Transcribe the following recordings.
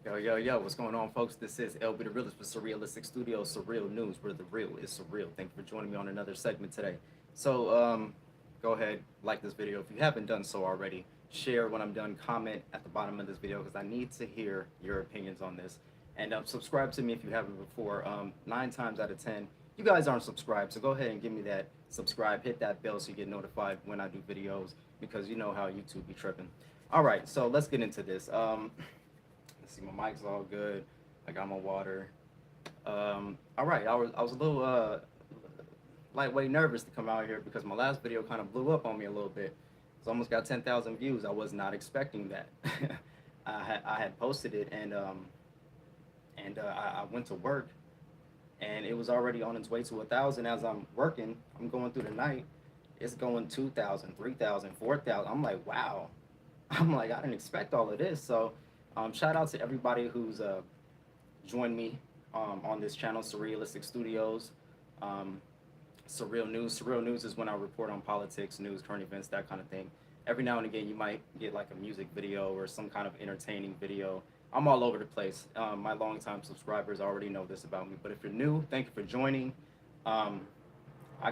Yo, what's going on, folks? This is LBThaRealist with Surrealistic Studios, Surreal News, where the real is surreal. Thank you for joining me on another segment today. So, go ahead, like this video. If you haven't done so already, share when I'm done, comment at the bottom of this video because I need to hear your opinions on this. And subscribe to me if you haven't before. 9 times out of 10, you guys aren't subscribed, so go ahead and give me that subscribe, hit that bell so you get notified when I do videos because you know how YouTube be tripping. All right, so let's get into this. Let's see, my mic's all good. I got my water. All right, I was a little lightweight nervous to come out here because my last video kind of blew up on me a little bit. It's almost got 10,000 views. I was not expecting that. I had posted it and I went to work and it was already on its way to 1,000. As I'm working, I'm going through the night. It's going 2,000, 3,000, 4,000. I'm like, wow. I'm like, I didn't expect all of this. So shout out to everybody who's joined me on this channel, Surrealistic Studios. Surreal News. Surreal News is when I report on politics, news, current events, that kind of thing. Every now and again, you might get like a music video or some kind of entertaining video. I'm all over the place. My longtime subscribers already know this about me. But if you're new, thank you for joining. I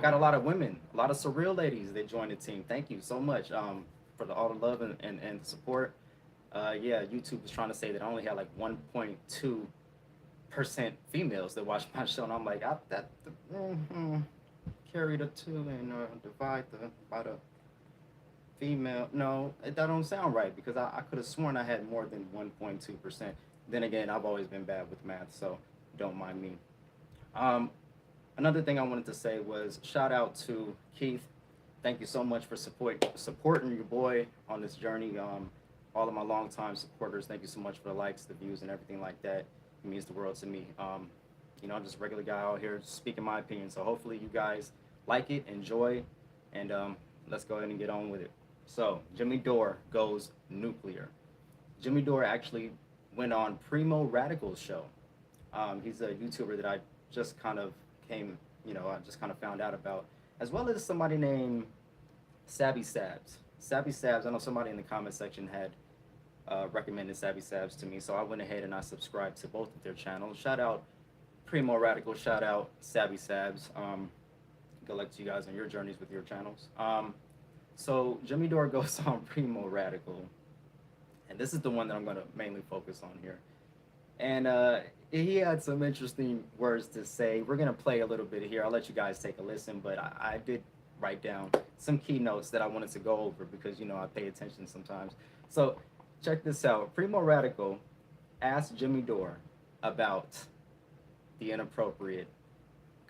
got a lot of women, a lot of surreal ladies. They joined the team. Thank you so much for all the love and the support. Yeah, YouTube was trying to say that I only had like 1.2% females that watch my show, and I'm like, carry the two and divide by the female. No, that don't sound right because I could have sworn I had more than 1.2%. Then again, I've always been bad with math, so don't mind me. Another thing I wanted to say was shout out to Keith. Thank you so much for supporting your boy on this journey. All of my longtime supporters, thank you so much for the likes, the views, and everything like that. It means the world to me. You know, I'm just a regular guy out here speaking my opinion. So hopefully you guys like it, enjoy, and let's go ahead and get on with it. So Jimmy Dore goes nuclear. Jimmy Dore actually went on Primo Radical's show. He's a YouTuber that I just kind of I just kind of found out about, as well as somebody named Savvy Sabs. Savvy Sabs, I know somebody in the comment section had recommended Savvy Sabs to me, so I went ahead and I subscribed to both of their channels. Shout out Primo Radical, shout out Savvy Sabs. Good luck to you guys on your journeys with your channels. So Jimmy Dore goes on Primo Radical, and this is the one that I'm going to mainly focus on here. And he had some interesting words to say. We're going to play a little bit here. I'll let you guys take a listen, but I did write down some keynotes that I wanted to go over because, you know, I pay attention sometimes. So check this out. Primo Radical asked Jimmy Dore about the inappropriate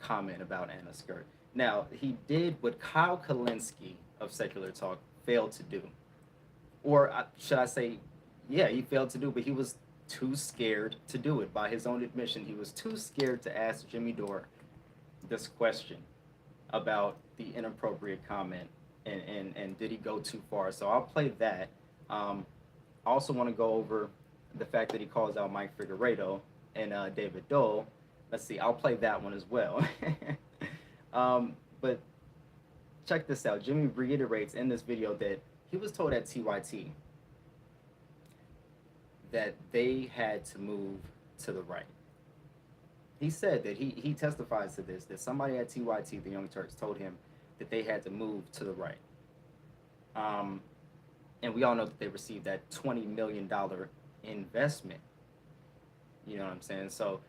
comment about Anna Skirt. Now, he did what Kyle Kulinski of Secular Talk failed to do. Or should I say, yeah, he failed to do, but he was too scared to do it. By his own admission, he was too scared to ask Jimmy Dore this question about the inappropriate comment and did he go too far. So I'll play that. I also want to go over the fact that he calls out Mike Figueredo and David Doel. Let's see, I'll play that one as well. But check this out. Jimmy reiterates in this video that he was told at TYT that they had to move to the right. He said that he testifies to this, that somebody at TYT, the Young Turks, told him that they had to move to the right. And we all know that they received that $20 million investment. You know what I'm saying? So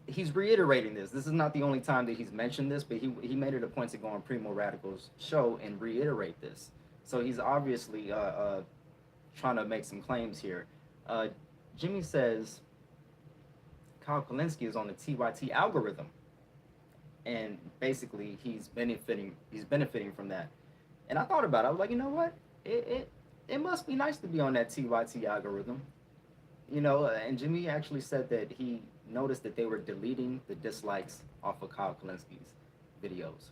he's reiterating this. This is not the only time that he's mentioned this, but he made it a point to go on Primo Radical's show and reiterate this. So he's obviously trying to make some claims here. Jimmy says Kyle Kulinski is on the TYT algorithm, and basically he's benefiting from that. And I thought about it. I was like, you know what? It must be nice to be on that TYT algorithm. You know, and Jimmy actually said that he noticed that they were deleting the dislikes off of Kyle Kulinski's videos.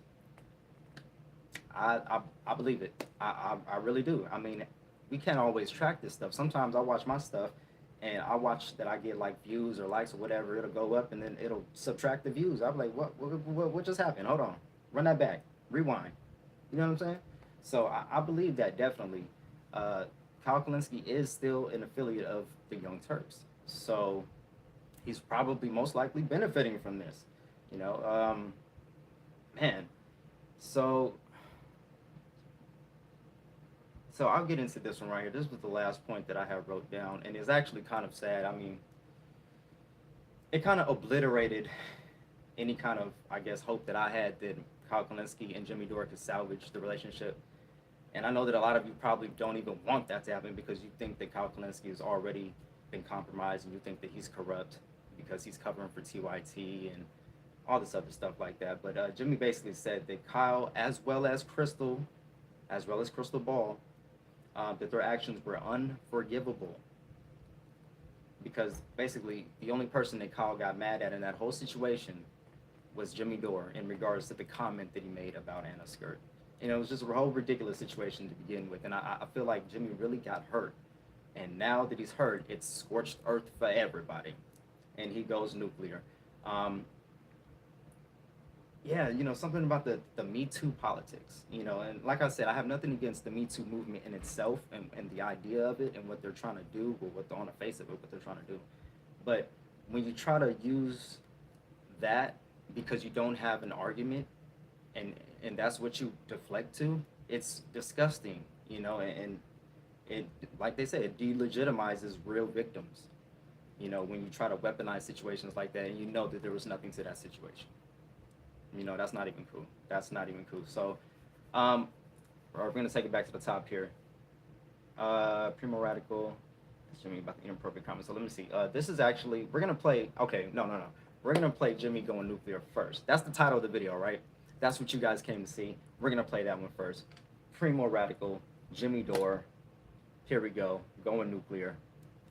I believe it. I really do. I mean, we can't always track this stuff. Sometimes I watch my stuff and I watch that I get like views or likes or whatever. It'll go up and then it'll subtract the views. I'm like, what just happened? Hold on. Run that back. Rewind. You know what I'm saying? So I believe that definitely. Kyle Kulinski is still an affiliate of the Young Turks, so he's probably most likely benefiting from this. You know, man. So, so I'll get into this one right here. This was the last point that I have wrote down, and it's actually kind of sad. I mean, it kind of obliterated any kind of, I guess, hope that I had that Kyle Kulinski and Jimmy Dore could salvage the relationship. And I know that a lot of you probably don't even want that to happen because you think that Kyle Kulinski has already been compromised and you think that he's corrupt because he's covering for TYT and all this other stuff like that. But Jimmy basically said that Kyle, as well as Crystal Ball, that their actions were unforgivable because basically the only person that Kyle got mad at in that whole situation was Jimmy Dore in regards to the comment that he made about Anna's skirt. You know, it was just a whole ridiculous situation to begin with, and I feel like Jimmy really got hurt, and now that he's hurt, it's scorched earth for everybody, and he goes nuclear. Yeah, you know, something about the Me Too politics, you know, and like I said, I have nothing against the Me Too movement in itself and the idea of it and what they're trying to do, or what on the face of it, what they're trying to do. But when you try to use that because you don't have an argument and that's what you deflect to, it's disgusting, you know, and it, like they say, it delegitimizes real victims, you know, when you try to weaponize situations like that and you know that there was nothing to that situation. You know, that's not even cool. That's not even cool. So, we're going to take it back to the top here. Primo Radical, Jimmy about the inappropriate comments. So let me see. This is actually, we're going to play, okay, no. We're going to play Jimmy going nuclear first. That's the title of the video, right? That's what you guys came to see. We're going to play that one first. Primo Radical, Jimmy Dore. Here we go. Going nuclear.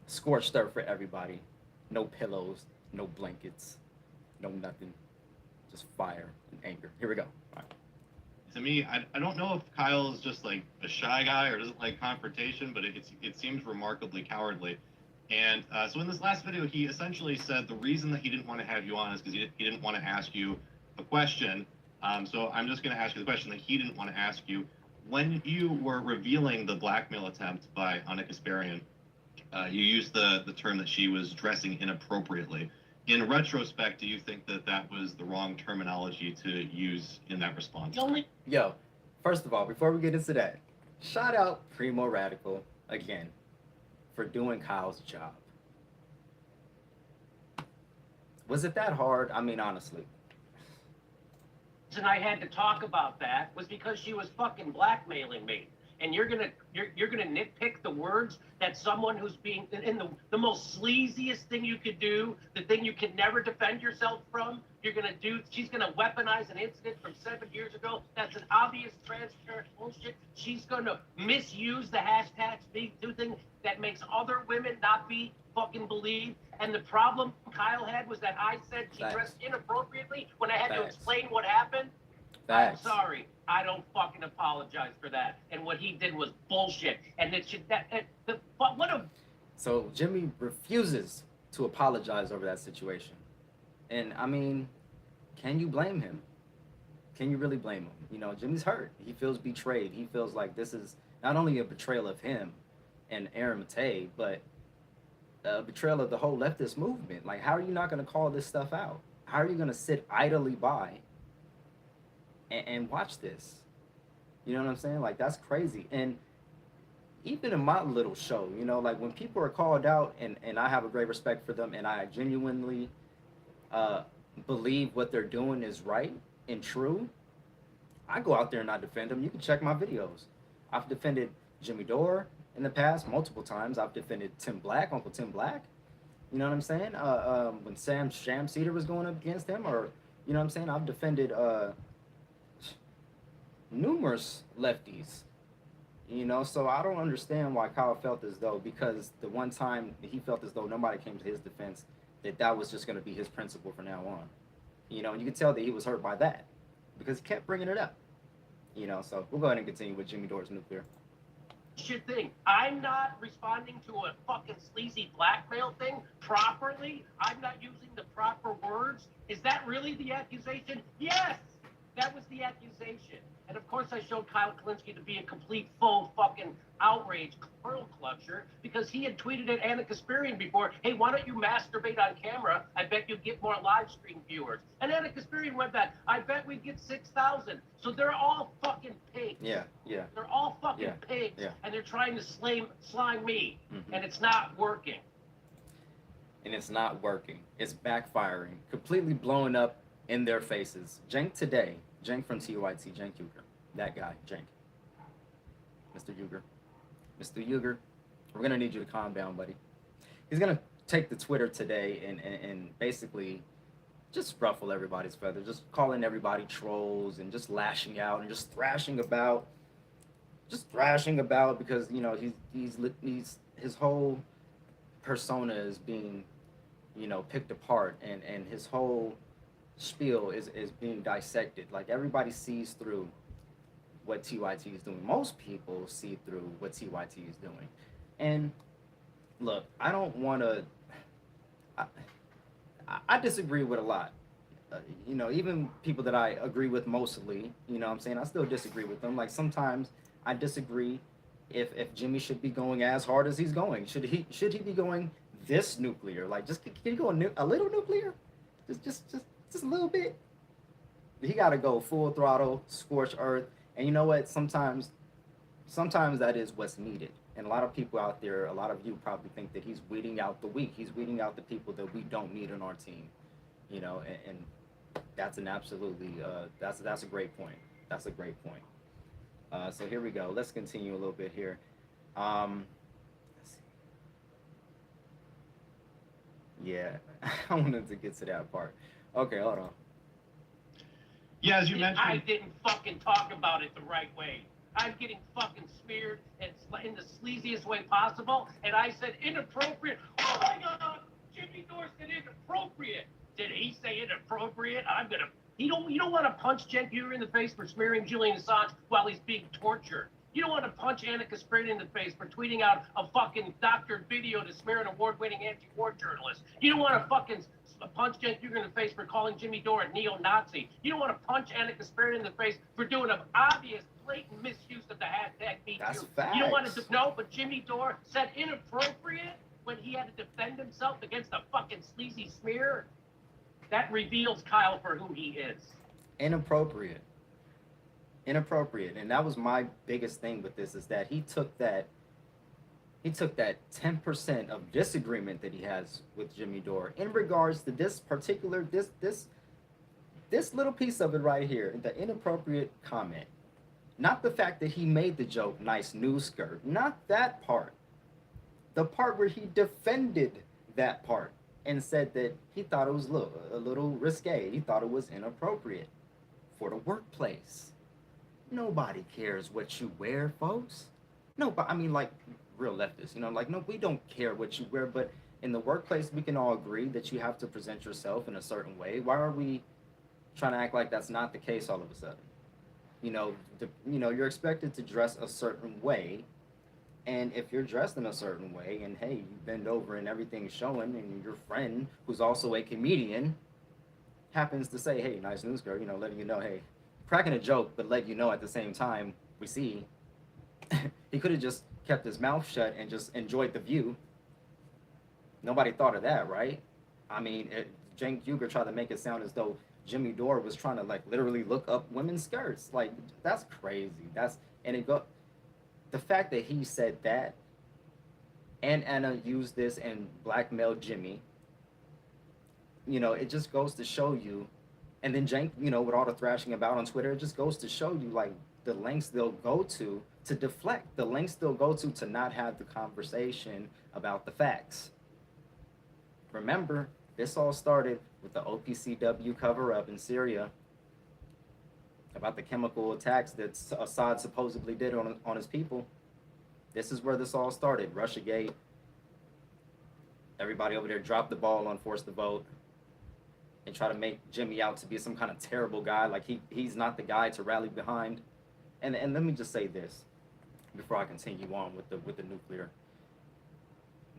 Scorched earth for everybody. No pillows, no blankets, no nothing. Just fire and anger. Here we go. All right. To me, I don't know if Kyle is just like a shy guy or doesn't like confrontation, but it seems remarkably cowardly. And so in this last video, he essentially said the reason that he didn't want to have you on is because he didn't want to ask you a question. So I'm just going to ask you the question that he didn't want to ask you. When you were revealing the blackmail attempt by Anna Kasparian, you used the term that she was dressing inappropriately. In retrospect, do you think that that was the wrong terminology to use in that response? Yo, first of all, before we get into that, shout out Primo Radical again for doing Kyle's job. Was it that hard? I mean, honestly. And I had to talk about that was because she was fucking blackmailing me. And you're gonna nitpick the words that someone who's being in the most sleaziest thing you could do, the thing you can never defend yourself from. You're gonna do. She's gonna weaponize an incident from 7 years ago. That's an obvious transparent bullshit. She's gonna misuse the hashtags #MeToo thing that makes other women not be fucking believed. And the problem Kyle had was that I said she dressed inappropriately when I had to explain what happened. I'm sorry. I don't fucking apologize for that. And what he did was bullshit. And it should what a. So Jimmy refuses to apologize over that situation. And I mean, can you blame him? Can you really blame him? You know, Jimmy's hurt. He feels betrayed. He feels like this is not only a betrayal of him and Aaron Matei, but a betrayal of the whole leftist movement. Like, how are you not going to call this stuff out? How are you going to sit idly by and watch this? You know what I'm saying? Like, that's crazy. And even in my little show, you know, like when people are called out and I have a great respect for them and I genuinely believe what they're doing is right and true, I go out there and I defend them. You can check my videos. I've defended Jimmy Dore in the past multiple times. I've defended Uncle Tim Black. You know what I'm saying? When Sam Cedar was going up against him, or, you know what I'm saying? I've defended numerous lefties, you know, so I don't understand why Kyle felt as though, because the one time he felt as though nobody came to his defense, that was just going to be his principle from now on, you know, and you can tell that he was hurt by that because he kept bringing it up, you know. So we'll go ahead and continue with Jimmy Dore's nuclear. Shit thing. I'm not responding to a fucking sleazy blackmail thing properly. I'm not using the proper words. Is that really the accusation? Yes, that was the accusation. And of course I showed Kyle Kulinski to be a complete faux fucking outrage pearl clutcher because he had tweeted at Anna Kasparian before, hey, why don't you masturbate on camera? I bet you'll get more live stream viewers. And Anna Kasparian went back, I bet we'd get 6,000. So they're all fucking pigs. Yeah. They're all fucking pigs. Yeah. And they're trying to slime me. Mm-hmm. And it's not working. And it's not working. It's backfiring. Completely blowing up in their faces. Cenk today, Cenk from TYT, Cenk Uygur. That guy, Cenk. Mr. Uygur. Mr. Uygur, we're going to need you to calm down, buddy. He's going to take the Twitter today and basically just ruffle everybody's feathers, just calling everybody trolls and just lashing out and just thrashing about because, you know, he's his whole persona is being, you know, picked apart and his whole spiel is being dissected. Like, everybody sees through what TYT is doing. Most people see through what TYT is doing. And look, I don't want to, I disagree with a lot. You know, even people that I agree with mostly, you know what I'm saying, I still disagree with them. Like, sometimes I disagree if Jimmy should be going as hard as he's going. Should he be going this nuclear? Like, just can he go a little nuclear? Just a little bit? He got to go full throttle, scorched earth. And you know what? Sometimes that is what's needed. And a lot of people out there, a lot of you probably think that he's weeding out the weak. He's weeding out the people that we don't need on our team. You know, and that's an absolutely, that's a great point. That's a great point. So here we go. Let's continue a little bit here. Let's see. Yeah, I wanted to get to that part. Okay, hold on. Yeah, as you mentioned, I didn't fucking talk about it the right way. I'm getting fucking smeared in the sleaziest way possible, and I said inappropriate. Oh my God, Jimmy Dore said inappropriate. Did he say inappropriate? You don't want to punch Cenk Uygur in the face for smearing Julian Assange while he's being tortured. You don't want to punch Anna Kasparian in the face for tweeting out a fucking doctored video to smear an award-winning anti-war journalist. You don't want to fucking punch Cenk Uygur in the face for calling Jimmy Dore a neo-Nazi. You don't want to punch Anna Kasparian in the face for doing an obvious, blatant misuse of the hashtag #MeToo. That's facts. You don't want to no, but Jimmy Dore said inappropriate when he had to defend himself against a fucking sleazy smear. That reveals Kyle for who he is. Inappropriate. And that was my biggest thing with this, is that he took that 10% of disagreement that he has with Jimmy Dore in regards to this particular this little piece of it right here, the inappropriate comment. Not the fact that he made the joke, nice news skirt. Not that part. The part where he defended that part and said that he thought it was a little risque. He thought it was inappropriate for the workplace. Nobody cares what you wear, folks. No, but I mean, like, real leftists, you know, like, no, we don't care what you wear, but in the workplace, we can all agree that you have to present yourself in a certain way. Why are we trying to act like that's not the case all of a sudden? You know, you're expected to dress a certain way, and if you're dressed in a certain way, and hey, you bend over and everything's showing, and your friend, who's also a comedian, happens to say, hey, nice news girl, you know, letting you know, hey, cracking a joke, but let you know at the same time, we see, he could have just kept his mouth shut and just enjoyed the view. Nobody thought of that, right? I mean, Cenk Uygur tried to make it sound as though Jimmy Dore was trying to, like, literally look up women's skirts. Like, that's crazy. The fact that he said that, and Anna used this and blackmailed Jimmy, you know, it just goes to show you. And then Cenk, you know, with all the thrashing about on Twitter, it just goes to show you, like, the lengths they'll go to deflect, the lengths they'll go to not have the conversation about the facts. Remember, this all started with the OPCW cover-up in Syria about the chemical attacks that Assad supposedly did on his people. This is where this all started. Russiagate. Everybody over there dropped the ball on Force the Vote and try to make Jimmy out to be some kind of terrible guy, like he's not the guy to rally behind. And let me just say this before I continue on with the nuclear.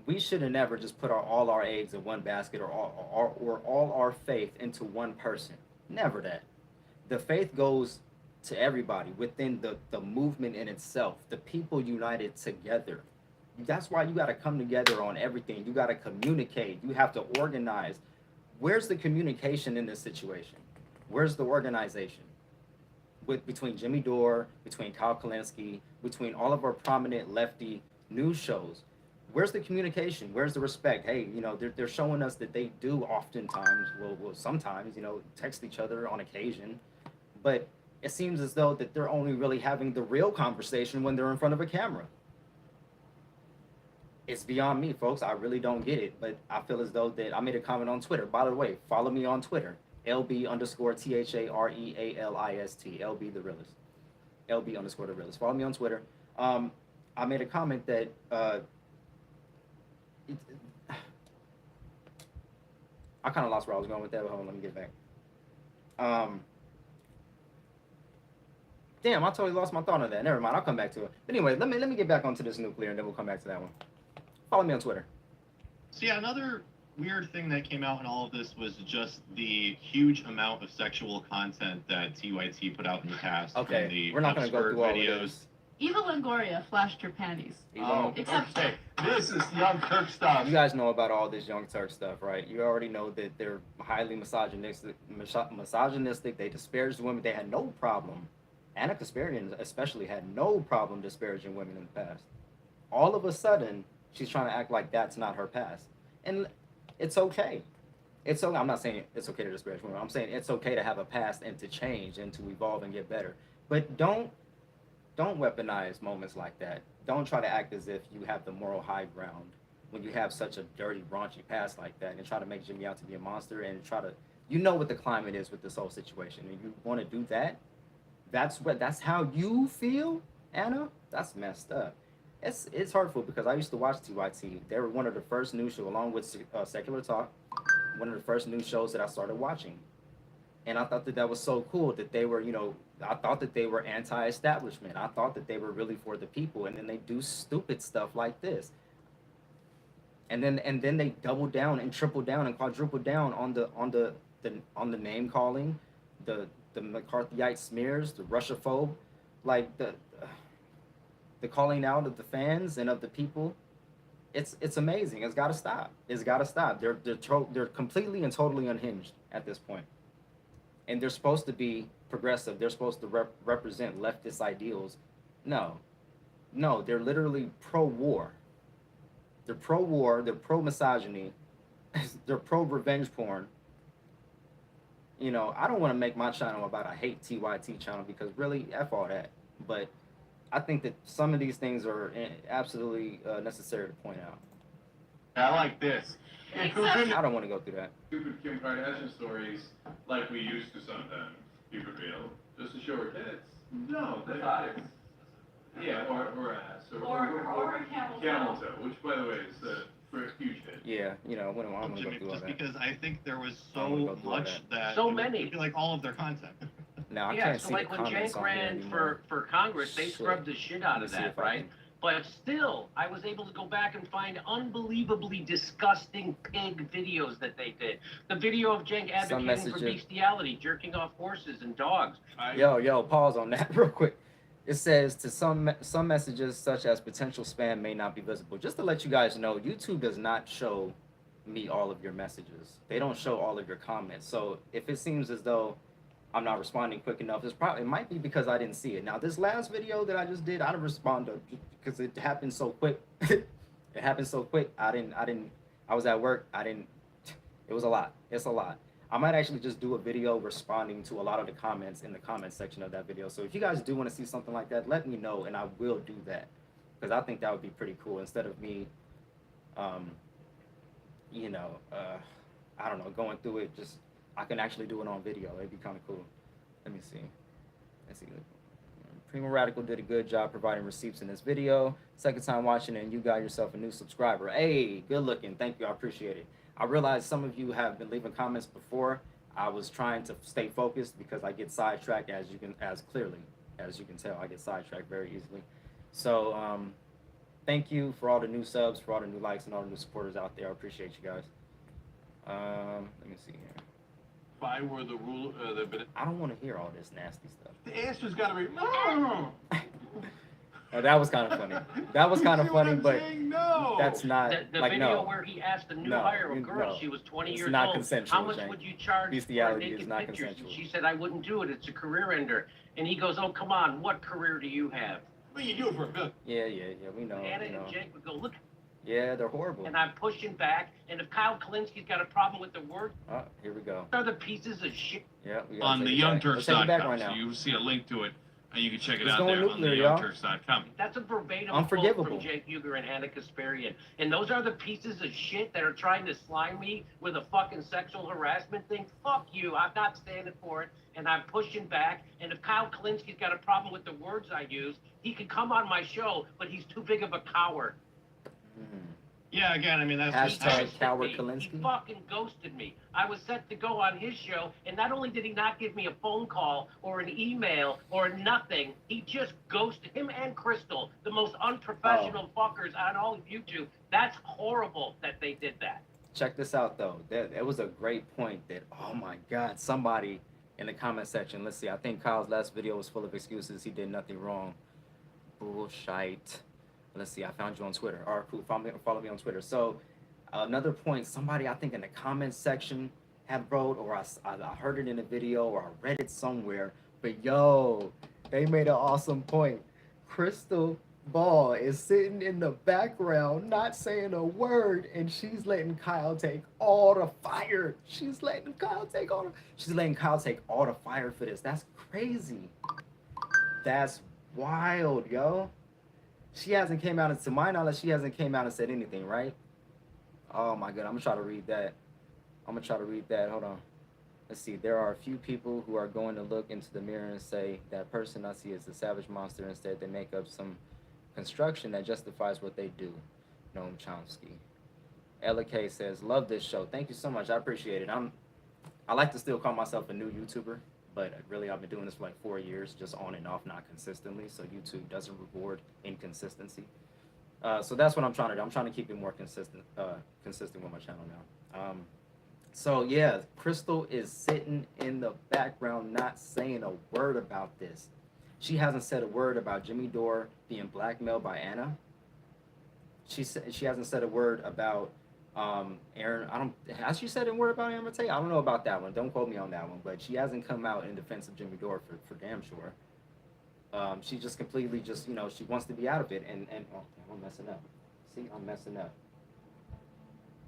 We should have never just put all our eggs in one basket or all our faith into one person. Never that. The faith goes to everybody within the movement in itself. The people united together. That's why you got to come together on everything. You got to communicate. You have to organize. Where's the communication in this situation? Where's the organization? Between Jimmy Dore, between Kulinski, between all of our prominent lefty news shows, where's the communication? Where's the respect? Hey, you know, they're showing us that they do oftentimes, well, sometimes, you know, text each other on occasion, but it seems as though that they're only really having the real conversation when they're in front of a camera. It's beyond me, folks. I really don't get it, but I feel as though that I made a comment on Twitter. By the way, follow me on Twitter, LB_THAREALIST, LBThaRealist, LB_TheRealist. Follow me on Twitter. I made a comment that I kind of lost where I was going with that, but hold on, let me get back. Damn, I totally lost my thought on that. Never mind, I'll come back to it. But anyway, let me get back onto this nuclear, and then we'll come back to that one. Follow me on Twitter. So yeah, another weird thing that came out in all of this was just the huge amount of sexual content that TYT put out in the past. Okay, from the we're not going to go through all videos. of this. Eva Longoria flashed her panties. Oh, Except okay. This is Young Turk stuff. You guys know about all this Young Turk stuff, right? You already know that they're highly misogynistic. They disparage women. They had no problem. Anna Kasparian especially had no problem disparaging women in the past. All of a sudden, she's trying to act like that's not her past. And it's okay. It's okay. I'm not saying it's okay to disparage women. I'm saying it's okay to have a past and to change and to evolve and get better. But don't weaponize moments like that. Don't try to act as if you have the moral high ground when you have such a dirty, raunchy past like that, and try to make Jimmy out to be a monster and try to, you know what the climate is with this whole situation, and you want to do that. That's how you feel, Anna. That's messed up. It's hurtful because I used to watch TYT. They were one of the first news shows, along with Secular Talk, one of the first news shows that I started watching. And I thought that was so cool that they were, you know, I thought that they were anti-establishment. I thought that they were really for the people. And then they do stupid stuff like this. And then they double down and triple down and quadruple down on the name calling, the McCarthyite smears, the Russiaphobe, like the calling out of the fans and of the people. It's amazing. It's got to stop. It's got to stop. They're completely and totally unhinged at this point. And they're supposed to be progressive. They're supposed to represent leftist ideals. No, they're literally pro-war. They're pro-war. They're pro-misogyny. They're pro-revenge porn. You know, I don't want to make my channel about a hate TYT channel because really, F all that. But I think that some of these things are absolutely necessary to point out. I like this. I don't want to go through that. Stupid Kim Kardashian stories like we used to sometimes. Keep it real. Just to show her tits. No, they're thighs. Yeah, or ass. or a camel toe, which by the way is a huge hit. Yeah, you know, I'm going to go Jimmy, through all just that. because I think there was I don't wanna so go through all much that So it many. would be like all of their content. Now, I yeah, can't so see like the when comments Cenk on here ran anymore. for Congress, they Shit. scrubbed the shit out of Let me see that, if I right? can- But still, I was able to go back and find unbelievably disgusting pig videos that they did. The video of Cenk advocating for messages- bestiality, jerking off horses and dogs. Yo, pause on that real quick. It says to some messages such as potential spam may not be visible. Just to let you guys know, YouTube does not show me all of your messages. They don't show all of your comments. So if it seems as though I'm not responding quick enough, it might be because I didn't see it. Now this last video that I just did, I didn't respond to because it happened so quick. It happened so quick. I was at work. It was a lot. It's a lot. I might actually just do a video responding to a lot of the comments in the comment section of that video. So if you guys do want to see something like that, let me know and I will do that. Because I think that would be pretty cool instead of me, I don't know, going through it. Just I can actually do it on video. It'd be kind of cool. Let me see. Primo Radical did a good job providing receipts in this video. Second time watching and you got yourself a new subscriber. Hey, good looking. Thank you. I appreciate it. I realize some of you have been leaving comments before. I was trying to stay focused because I get sidetracked as you can tell, I get sidetracked very easily. So thank you for all the new subs, for all the new likes and all the new supporters out there. I appreciate you guys. Let me see here. if I were the ruler, I don't want to hear all this nasty stuff. the answer's got to be no. Oh, that was kind of funny. That was kind of You see what funny, I'm but saying? No. that's not The like video no. where he asked a new No, hire, a you- girl, no. she was 20 It's years not old, consensual, how much Jane. would you charge for Bestiality naked is not pictures? consensual. She said, I wouldn't do it, it's a career ender. And he goes, oh, come on, what career do you have? What you do for a bill? Yeah, we know. Anna You know. and Jake would go, look, Yeah, they're horrible. and I'm pushing back, and if Kyle Kulinski's got a problem with the words, Oh, here we go. are the pieces of shit. Yeah, we gotta On take the it back. Let's take it back YoungTurks.com. right So now. you see a link to it, and you can check it It's out going there on the nuclear, y'all. YoungTurks.com. That's a verbatim Unforgivable. quote from Jake Huger and Anna Kasparian. And those are the pieces of shit that are trying to slime me with a fucking sexual harassment thing. Fuck you. I'm not standing for it. And I'm pushing back. And if Kyle Kulinski's got a problem with the words I use, he can come on my show, but he's too big of a coward. Yeah, again, I mean, that's Hashtag Ghosted coward me. Kulinski. He fucking ghosted me. I was set to go on his show, and not only did he not give me a phone call or an email or nothing, he just ghosted him and Crystal, the most unprofessional fuckers on all of YouTube. That's horrible that they did that. Check this out though. That was a great point. That oh my God, somebody in the comment section. Let's see. I think Kyle's last video was full of excuses. He did nothing wrong. Bullshit. Let's see. I found you on Twitter. All right, cool. Follow me on Twitter. So another point. Somebody I think in the comment section had wrote, or I heard it in a video, or I read it somewhere. But yo, they made an awesome point. Crystal Ball is sitting in the background, not saying a word, and she's letting Kyle take all the fire. She's letting Kyle take all the fire for this. That's crazy. That's wild, yo. She hasn't came out, and to my knowledge, she hasn't came out and said anything, right? Oh my God, I'm gonna try to read that. Hold on. Let's see. There are a few people who are going to look into the mirror and say, that person I see is a savage monster. Instead, they make up some construction that justifies what they do. Noam Chomsky. Ella K says, love this show. Thank you so much. I appreciate it. I like to still call myself a new YouTuber, but really I've been doing this for like 4 years, just on and off, not consistently. So YouTube doesn't reward inconsistency. So that's what I'm trying to do. I'm trying to keep it more consistent with my channel now. So yeah, Crystal is sitting in the background, not saying a word about this. She hasn't said a word about Jimmy Dore being blackmailed by Anna. She hasn't said a word about Aaron. Has she said a word about Aaron Matei? I don't know about that one. Don't quote me on that one. But she hasn't come out in defense of Jimmy Dore for damn sure. She just completely she wants to be out of it. And oh, I'm messing up. See, I'm messing up.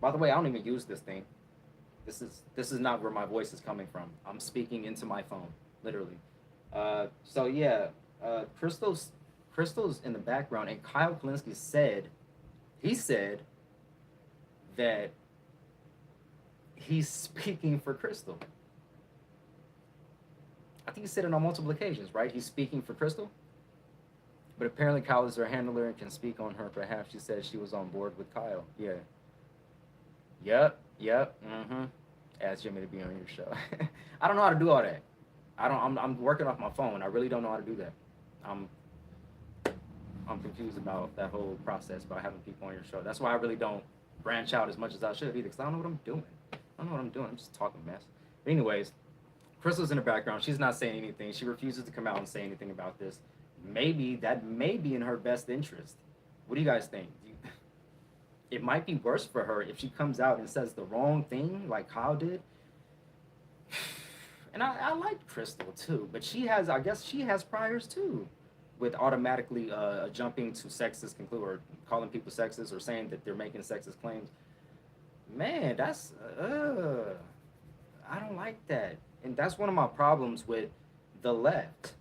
By the way, I don't even use this thing. This is not where my voice is coming from. I'm speaking into my phone, literally. So yeah, Crystal's in the background, and Kyle Kulinski said that he's speaking for Crystal. I think he said it on multiple occasions, right? He's speaking for Crystal. But apparently Kyle is her handler and can speak on her behalf. She said she was on board with Kyle. Yeah. Yep. Ask Jimmy to be on your show. I don't know how to do all that. I'm working off my phone. I really don't know how to do that. I'm confused about that whole process about having people on your show. That's why I really don't branch out as much as I should either, because I don't know what I'm doing. I'm just talking mess. But anyways, Crystal's in the background. She's not saying anything. She refuses to come out and say anything about this. Maybe that may be in her best interest. What do you guys think? It might be worse for her if she comes out and says the wrong thing like Kyle did. And I like Crystal too, but I guess she has priors too, with automatically jumping to sexist conclusion, or calling people sexist, or saying that they're making sexist claims. Man, that's I don't like that, and that's one of my problems with the left.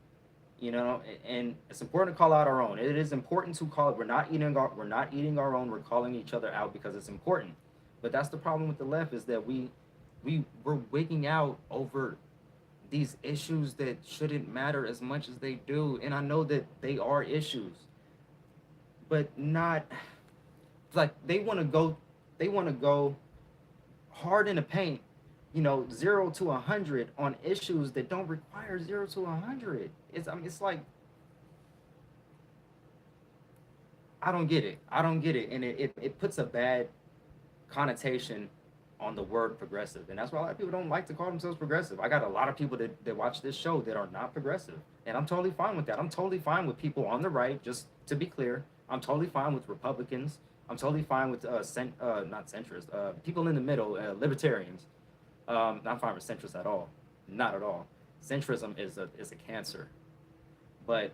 And it's important to call out our own. It is important to call it. We're not eating our own. We're calling each other out because it's important. But that's the problem with the left, is that we're wigging out over these issues that shouldn't matter as much as they do. And I know that they are issues, but not like they want to go hard in the paint, 0 to 100 on issues that don't require 0 to 100. It's like, I don't get it. And it puts a bad connotation on the word progressive, and that's why a lot of people don't like to call themselves progressive. I got a lot of people that watch this show that are not progressive, and I'm totally fine with that. I'm totally fine with people on the right. Just to be clear, I'm totally fine with Republicans. I'm totally fine with not centrist, people in the middle, libertarians. Not fine with centrists at all, not at all. Centrism is a cancer, but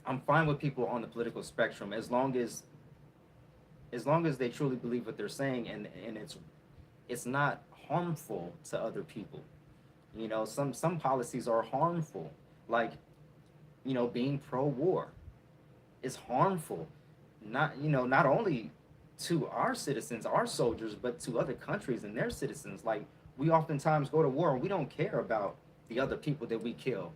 I'm fine with people on the political spectrum as long as they truly believe what they're saying, and it's not harmful to other people. You know, some policies are harmful, like, you know, being pro-war is harmful, not only to our citizens, our soldiers, but to other countries and their citizens. Like, we oftentimes go to war and we don't care about the other people that we kill.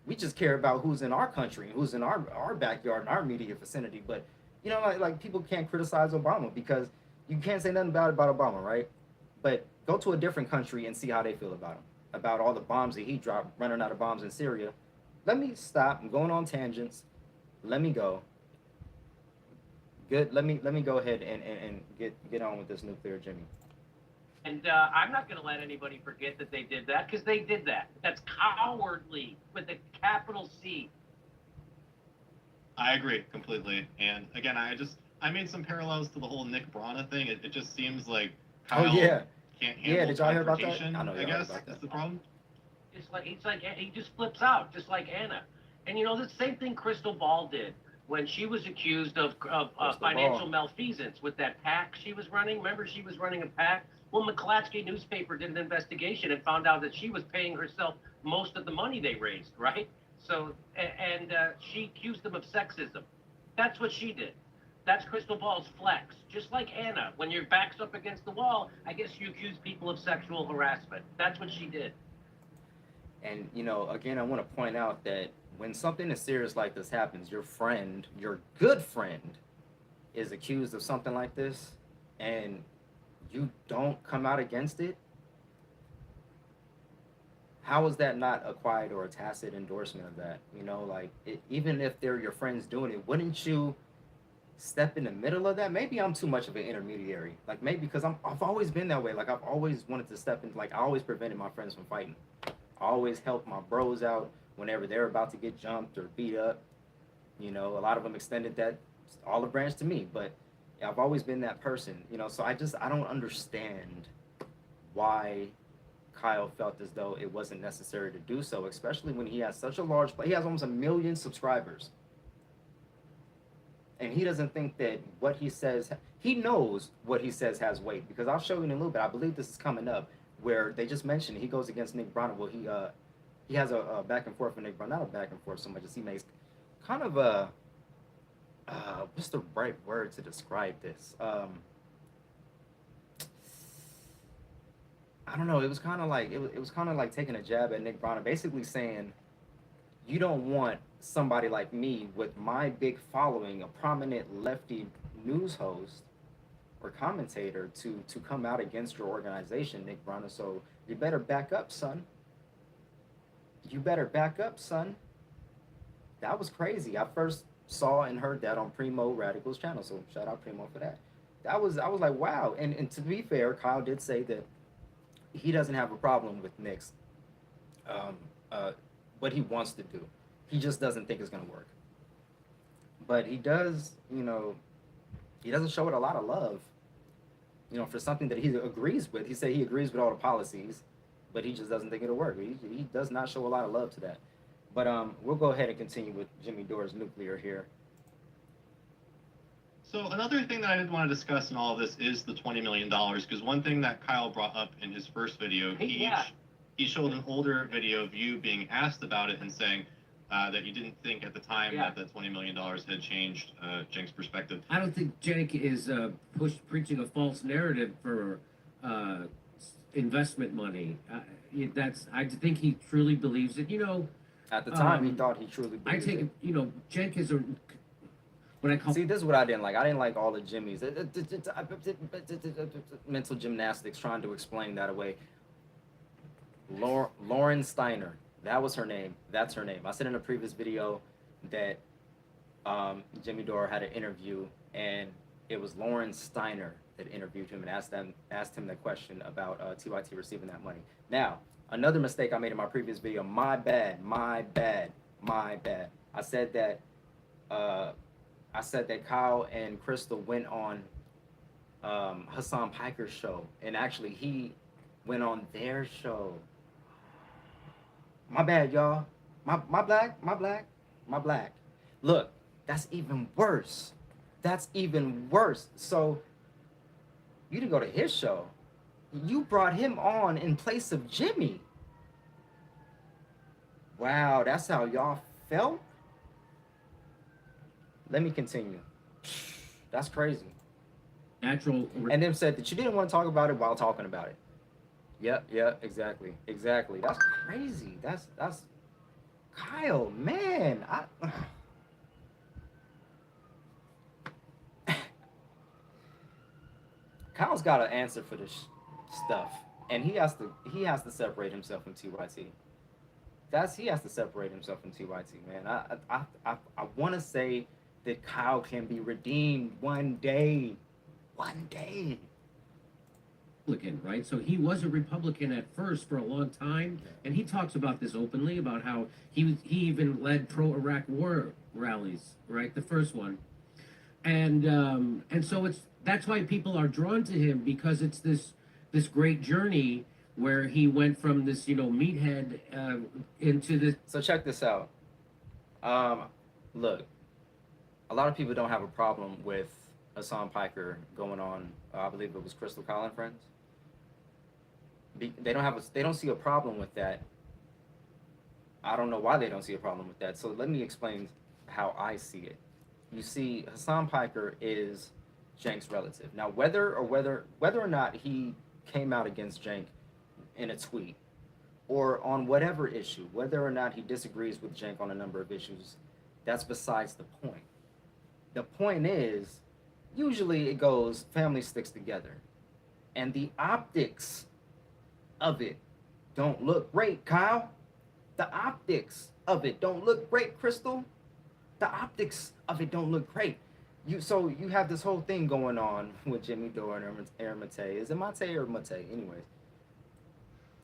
We just care about who's in our country and who's in our backyard and our immediate vicinity. But, you know, like people can't criticize Obama because you can't say nothing bad about Obama, right? But go to a different country and see how they feel about him, about all the bombs that he dropped, running out of bombs in Syria. Let me stop. I'm going on tangents. Let me go. Good. Let me go ahead and get on with this nuclear Jimmy. And I'm not going to let anybody forget that they did that, because they did that. That's cowardly with a capital C. I agree completely. And again, I made some parallels to the whole Nick Brana thing. It just seems like Kyle can't handle did y'all hear about that? confrontation, I know y'all I heard guess about that. that's the problem. He just flips out, just like Anna. And you know, the same thing Crystal Ball did when she was accused of financial malfeasance with that PAC she was running. Remember, she was running a PAC? Well, McClatchy newspaper did an investigation and found out that she was paying herself most of the money they raised, right? So, and she accused them of sexism. That's what she did. That's Crystal Ball's flex. Just like Anna, when your back's up against the wall, I guess you accuse people of sexual harassment. That's what she did. And, you know, again, I want to point out that when something as serious like this happens, your friend, your good friend, is accused of something like this, and you don't come out against it, how is that not a quiet or a tacit endorsement of that? You know, like, even if they're your friends doing it, wouldn't you step in the middle of that? Maybe I'm too much of an intermediary. Like, maybe because I've always been that way. Like, I've always wanted to step in. Like, I always prevented my friends from fighting. I always helped my bros out whenever they're about to get jumped or beat up. You know, a lot of them extended that olive branch to me, but I've always been that person. You know, so I don't understand why Kyle felt as though it wasn't necessary to do so, especially when he has such a large he has almost 1 million subscribers. And he doesn't think that what he says, he knows what he says has weight, because I'll show you in a little bit. I believe this is coming up, where they just mentioned he goes against Nick Brana. Well, he has a back and forth with Nick Brana, not a back and forth so much as he makes kind of a what's the right word to describe this? I don't know. It was kind of like taking a jab at Nick Brana, basically saying, you don't want somebody like me with my big following, a prominent lefty news host or commentator, to come out against your organization, Nick Brana. So you better back up, son. You better back up, son. That was crazy. I first saw and heard that on Primo Radical's channel. So shout out Primo for that. I was like, wow. And to be fair, Kyle did say that he doesn't have a problem with Nick's what he wants to do. He just doesn't think it's going to work. But he does, you know, he doesn't show it a lot of love, you know, for something that he agrees with. He said he agrees with all the policies, but he just doesn't think it'll work. He does not show a lot of love to that. But we'll go ahead and continue with Jimmy Dore's nuclear here. So another thing that I did want to discuss in all of this is the $20 million, because one thing that Kyle brought up in his first video, he showed an older video of you being asked about it and saying that you didn't think at the time that the $20 million had changed Cenk's perspective. I don't think Cenk is preaching a false narrative for investment money. I think he truly believes it. You know, at the time, he thought he truly believed I take it. You know, Cenk is a. When I call, see, this is what I didn't like. I didn't like all the Jimmys. Mental gymnastics trying to explain that away. Lauren Steiner, that was her name. That's her name. I said in a previous video that Jimmy Dore had an interview, and it was Lauren Steiner that interviewed him and asked him that question about TYT receiving that money. Now, another mistake I made in my previous video. My bad. I said that Kyle and Crystal went on Hassan Piker's show, and actually he went on their show. My bad, y'all. My black. Look, that's even worse. So you didn't go to his show. You brought him on in place of Jimmy. Wow, that's how y'all felt? Let me continue. That's crazy. Natural. And then said that you didn't want to talk about it while talking about it. Yep, exactly. That's crazy. That's Kyle, man. Kyle's got to answer for this stuff, and he has to separate himself from TYT. He has to separate himself from TYT, man. I want to say that Kyle can be redeemed one day. Republican, right? So he was a Republican at first for a long time, and he talks about this openly about how he even led pro-Iraq war rallies, right? The first one, and so that's why people are drawn to him, because it's this great journey where he went from this meathead into this. So check this out. Look, a lot of people don't have a problem with Hassan Piker going on. I believe it was Crystal Kyle and Friends. They don't see a problem with that. I don't know why they don't see a problem with that. So let me explain how I see it. You see, Hassan Piker is Cenk's relative. Now, whether or not he came out against Cenk in a tweet or on whatever issue, whether or not he disagrees with Cenk on a number of issues, that's besides the point. The point is, usually it goes, family sticks together. And the optics of it don't look great, Kyle. The optics of it don't look great, Crystal. The optics of it don't look great. So you have this whole thing going on with Jimmy Dore and Aaron Mate. Is it Mate or Mate? Anyways.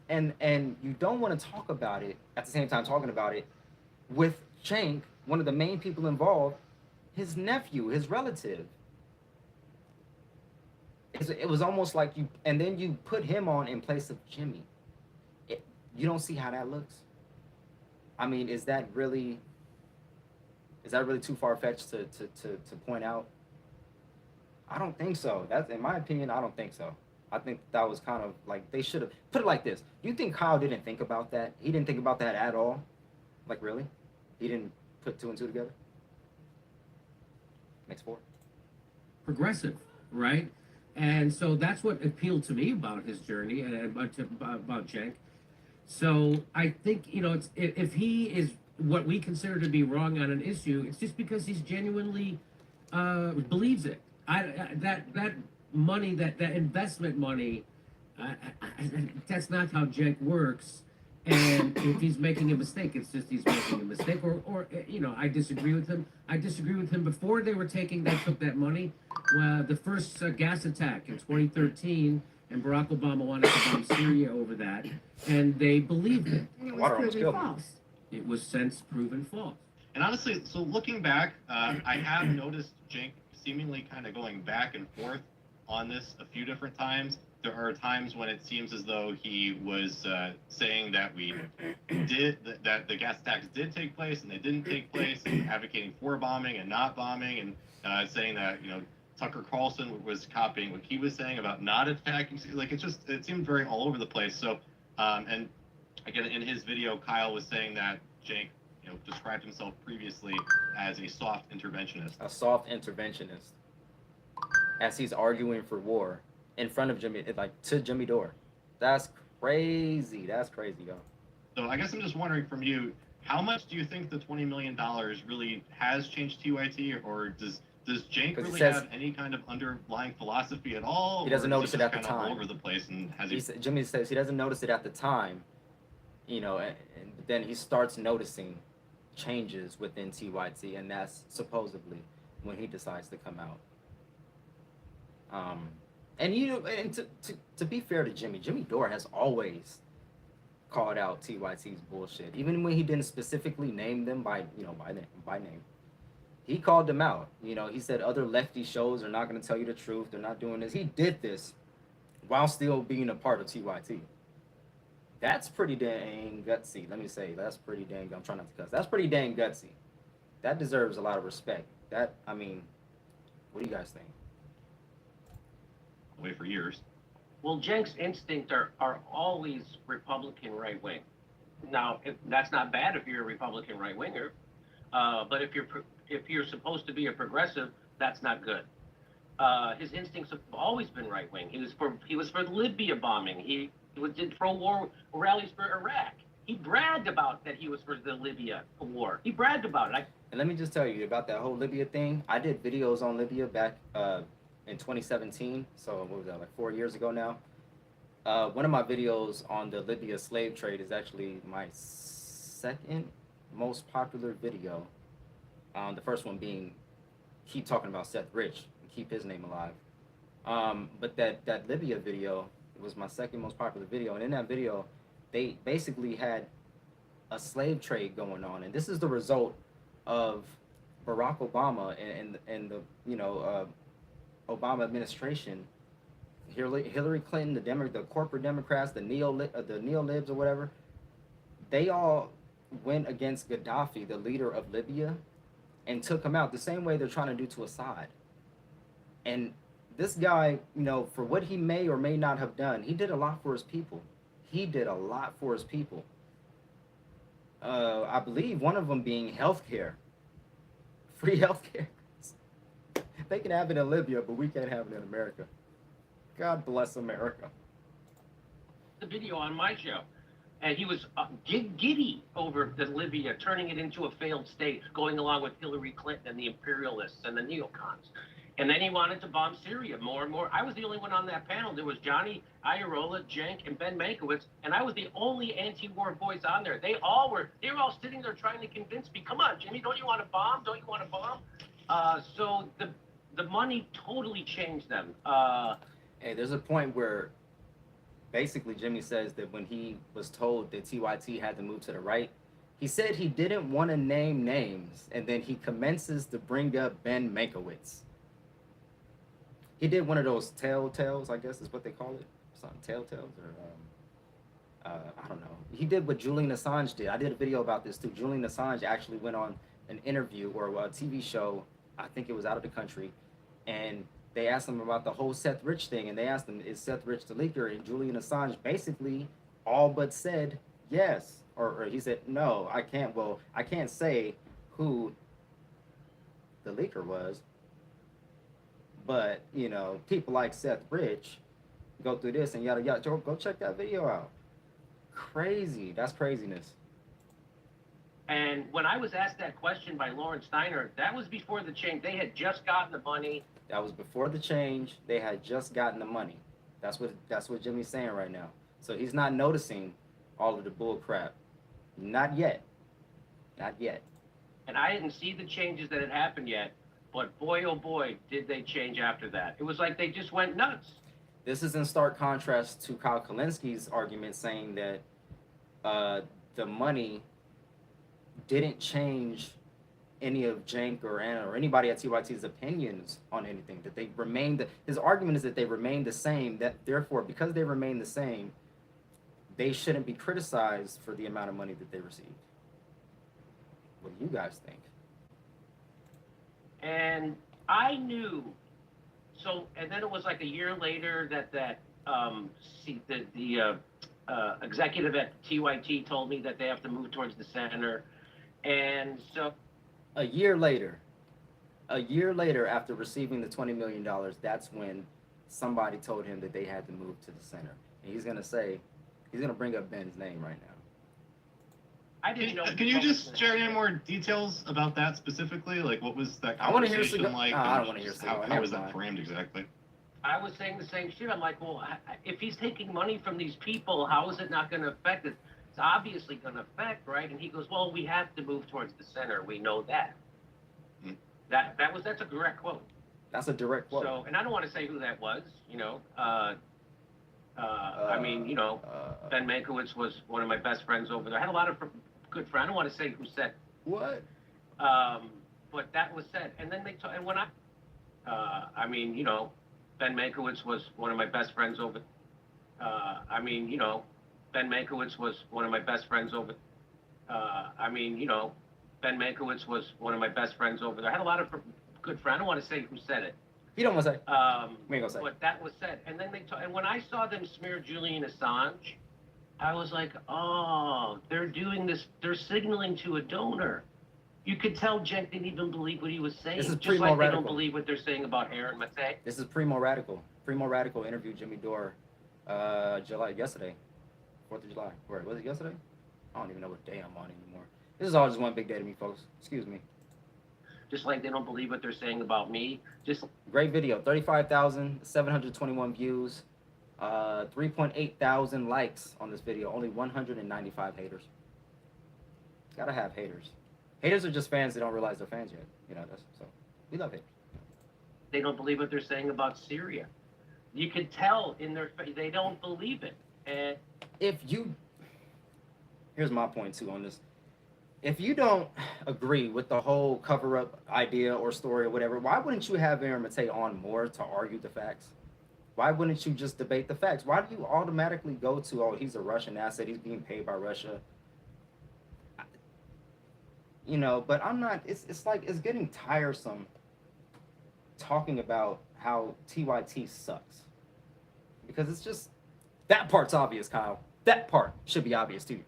And you don't want to talk about it at the same time talking about it with Cenk, one of the main people involved, his nephew, his relative. It was almost like and then you put him on in place of Jimmy. You don't see how that looks. I mean, is that really too far-fetched to point out? I don't think so. That's, in my opinion, I don't think so. I think that was kind of like, they should have put it like this. You think Kyle didn't think about that? He didn't think about that at all? Like, really? He didn't put two and two together? Makes four. Progressive, right? And so that's what appealed to me about his journey and about Cenk. So I think, it's, if he is what we consider to be wrong on an issue, it's just because he's genuinely believes it. That money, that investment money, that's not how Cenk works. And if he's making a mistake, it's just he's making a mistake. Or I disagree with him. I disagree with him before they took that money. The first gas attack in 2013, and Barack Obama wanted to bomb Syria over that, and they believed it. And it was proven false. It was since proven false. And honestly, so looking back, I have noticed Cenk seemingly kind of going back and forth on this a few different times. There are times when it seems as though he was saying that that the gas attacks did take place and they didn't take place, and advocating for bombing and not bombing, and saying that Tucker Carlson was copying what he was saying about not attacking. Like, it seemed very all over the place. So, and again, in his video, Kyle was saying that Cenk, described himself previously as a soft interventionist. A soft interventionist. As he's arguing for war in front of to Jimmy Dore. That's crazy. That's crazy, yo. So I guess I'm just wondering from you, how much do you think the $20 million really has changed TYT, or does Cenk really have any kind of underlying philosophy at all? He doesn't notice it at the kind of time. All over the place, and Jimmy says he doesn't notice it at the time, and then he starts noticing changes within TYT, and that's supposedly when he decides to come out. And to be fair to Jimmy Dore has always called out TYT's bullshit, even when he didn't specifically name them by name. He called them out. He said other lefty shows are not going to tell you the truth. They're not doing this. He did this while still being a part of TYT. That's pretty dang gutsy. Let me say, that's pretty dang. I'm trying not to cuss. That's pretty dang gutsy. That deserves a lot of respect. What do you guys think? Away for years. Well, Jenk's instinct are always Republican right wing. Now, that's not bad if you're a Republican right winger, but if you're supposed to be a progressive, that's not good. His instincts have always been right wing. He was for the Libya bombing. He did pro-war rallies for Iraq. He bragged about that he was for the Libya war. He bragged about it. And let me just tell you about that whole Libya thing. I did videos on Libya back in 2017. So what was that, like 4 years ago now? One of my videos on the Libya slave trade is actually my second most popular video. The first one being keep talking about Seth Rich and keep his name alive. But that Libya video was my second most popular video. And in that video, they basically had a slave trade going on. And this is the result of Barack Obama and the Obama administration, Hillary Clinton, the corporate Democrats, the neo-libs or whatever, they all went against Gaddafi, the leader of Libya, and took him out the same way they're trying to do to Assad. And this guy, for what he may or may not have done, he did a lot for his people. I believe one of them being healthcare, free healthcare. They can have it in Libya, but we can't have it in America. God bless America. The video on my show, and he was giddy over the Libya, turning it into a failed state, going along with Hillary Clinton and the imperialists and the neocons. And then he wanted to bomb Syria more and more. I was the only one on that panel. There was Johnny Ayarola, Cenk, and Ben Mankiewicz, and I was the only anti-war voice on there. They were all sitting there trying to convince me, come on, Jimmy, don't you want to bomb? Don't you want to bomb? So the money totally changed them. Hey, there's a point where basically Jimmy says that when he was told that TYT had to move to the right, he said he didn't want to name names, and then he commences to bring up Ben Mankiewicz. He did one of those telltales, I guess is what they call it. Something telltales or I don't know. He did what Julian Assange did. I did a video about this too. Julian Assange actually went on an interview or a TV show, I think it was out of the country, and they asked him about the whole Seth Rich thing, and they asked him, is Seth Rich the leaker? And Julian Assange basically all but said yes. Or he said, no, I can't say who the leaker was. But, people like Seth Rich go through this and yada yada. Go check that video out. Crazy. That's craziness. And when I was asked that question by Lauren Steiner, that was before the change. They had just gotten the money. That was before the change. They had just gotten the money. That's what Jimmy's saying right now. So he's not noticing all of the bull crap. Not yet. Not yet. And I didn't see the changes that had happened yet. But boy, oh boy, did they change after that. It was like they just went nuts. This is in stark contrast to Kyle Kulinski's argument saying that the money didn't change any of Cenk or Anna or anybody at TYT's opinions on anything. That they remained, his argument is that they remained the same, that therefore, because they remain the same, they shouldn't be criticized for the amount of money that they received. What do you guys think? And I knew, and then it was like a year later that the executive at TYT told me that they have to move towards the center. And so a year later after receiving the $20 million, that's when somebody told him that they had to move to the center. And he's going to bring up Ben's name right now. I didn't know. Can you just share any more details about that specifically? Like, what was that I wanna conversation hear like? I don't want to hear How was that framed exactly? I was saying the same shit. I'm like, well, if he's taking money from these people, how is it not going to affect it? It's obviously going to affect, right? And he goes, well, we have to move towards the center. We know that. That's a direct quote. That's a direct quote. So, and I don't want to say who that was, you know. I mean, you know, Ben Mankiewicz was one of my best friends over there. I had a lot of good friends. I don't want to say who said. What? But that was said, and then and when I mean, you know, Ben Mankiewicz was one of my best friends over. I mean, you know, Ben Mankiewicz was one of my best friends over. I mean, you know, Ben Mankiewicz was one of my best friends over there. I had a lot of good friends. I don't want to say who said it. You don't want to say. We ain't gonna say. But that was said, and then and when I saw them smear Julian Assange, I was like, oh, they're doing this. They're signaling to a donor. You could tell Cenk didn't even believe what he was saying. This is just Primo like Radical. they don't believe what they're saying about Aaron Matei. This is Primo Radical. Primo Radical interviewed Jimmy Dore yesterday. 4th of July. Where was it yesterday? I don't even know what day I'm on anymore. This is all just one big day to me, folks. Excuse me. Just like they don't believe what they're saying about me. Just Great video. 35,721 views. 3.8 thousand likes on this video. Only 195 haters. Gotta have haters. Haters are just fans that don't realize they're fans yet. You know, so we love haters. they don't believe what they're saying about Syria. You could tell in their face they don't believe it. And here's my point too on this. If you don't agree with the whole cover-up idea or story or whatever, why wouldn't you have Aaron Matei on more to argue the facts? Why wouldn't you just debate the facts? Why do you automatically go to, oh, he's a Russian asset, he's being paid by Russia? You know, but I'm not, it's like, it's getting tiresome talking about how TYT sucks. Because it's just, that part's obvious, Kyle. That part should be obvious to you.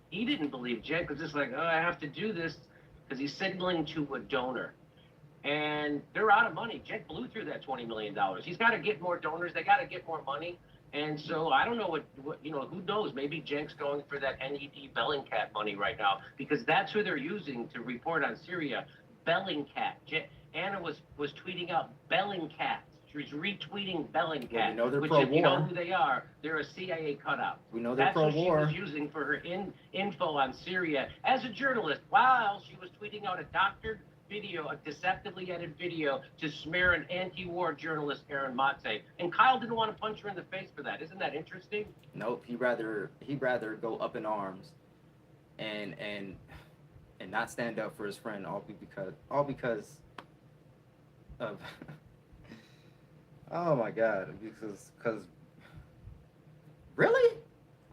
he didn't believe Cenk was just like, oh, I have to do this because he's signaling to a donor. And they're out of money. Cenk blew through that $20 million. He's got to get more donors. They got to get more money. And so I don't know what you know, who knows? Maybe Cenk's going for that NED Bellingcat money right now because that's who they're using to report on Syria. Bellingcat. Anna was tweeting out Bellingcat. She was retweeting Bellingcat, well, we know they're which pro-war. if you know who they are, they're a CIA cutout. We know they're That's what pro-war. she was using for her info on Syria as a journalist while she was tweeting out a doctored video, a deceptively edited video to smear an anti-war journalist, Aaron Matei. And Kyle didn't want to punch her in the face for that. Isn't that interesting? Nope, he'd rather go up in arms and not stand up for his friend all because of oh my god, because really?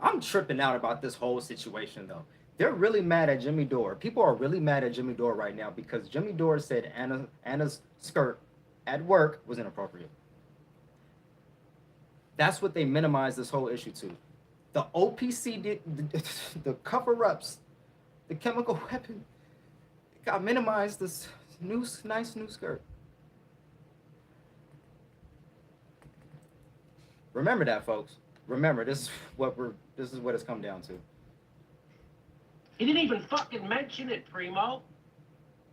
I'm tripping out about this whole situation though. They're really mad at Jimmy Dore. People are really mad at Jimmy Dore right now because Jimmy Dore said Anna's skirt at work was inappropriate. That's what they minimized this whole issue to. The OPC, the cover-ups, the chemical weapon, got minimized this nice new skirt. Remember that, folks. Remember, this is what it's come down to. He didn't even fucking mention it, Primo.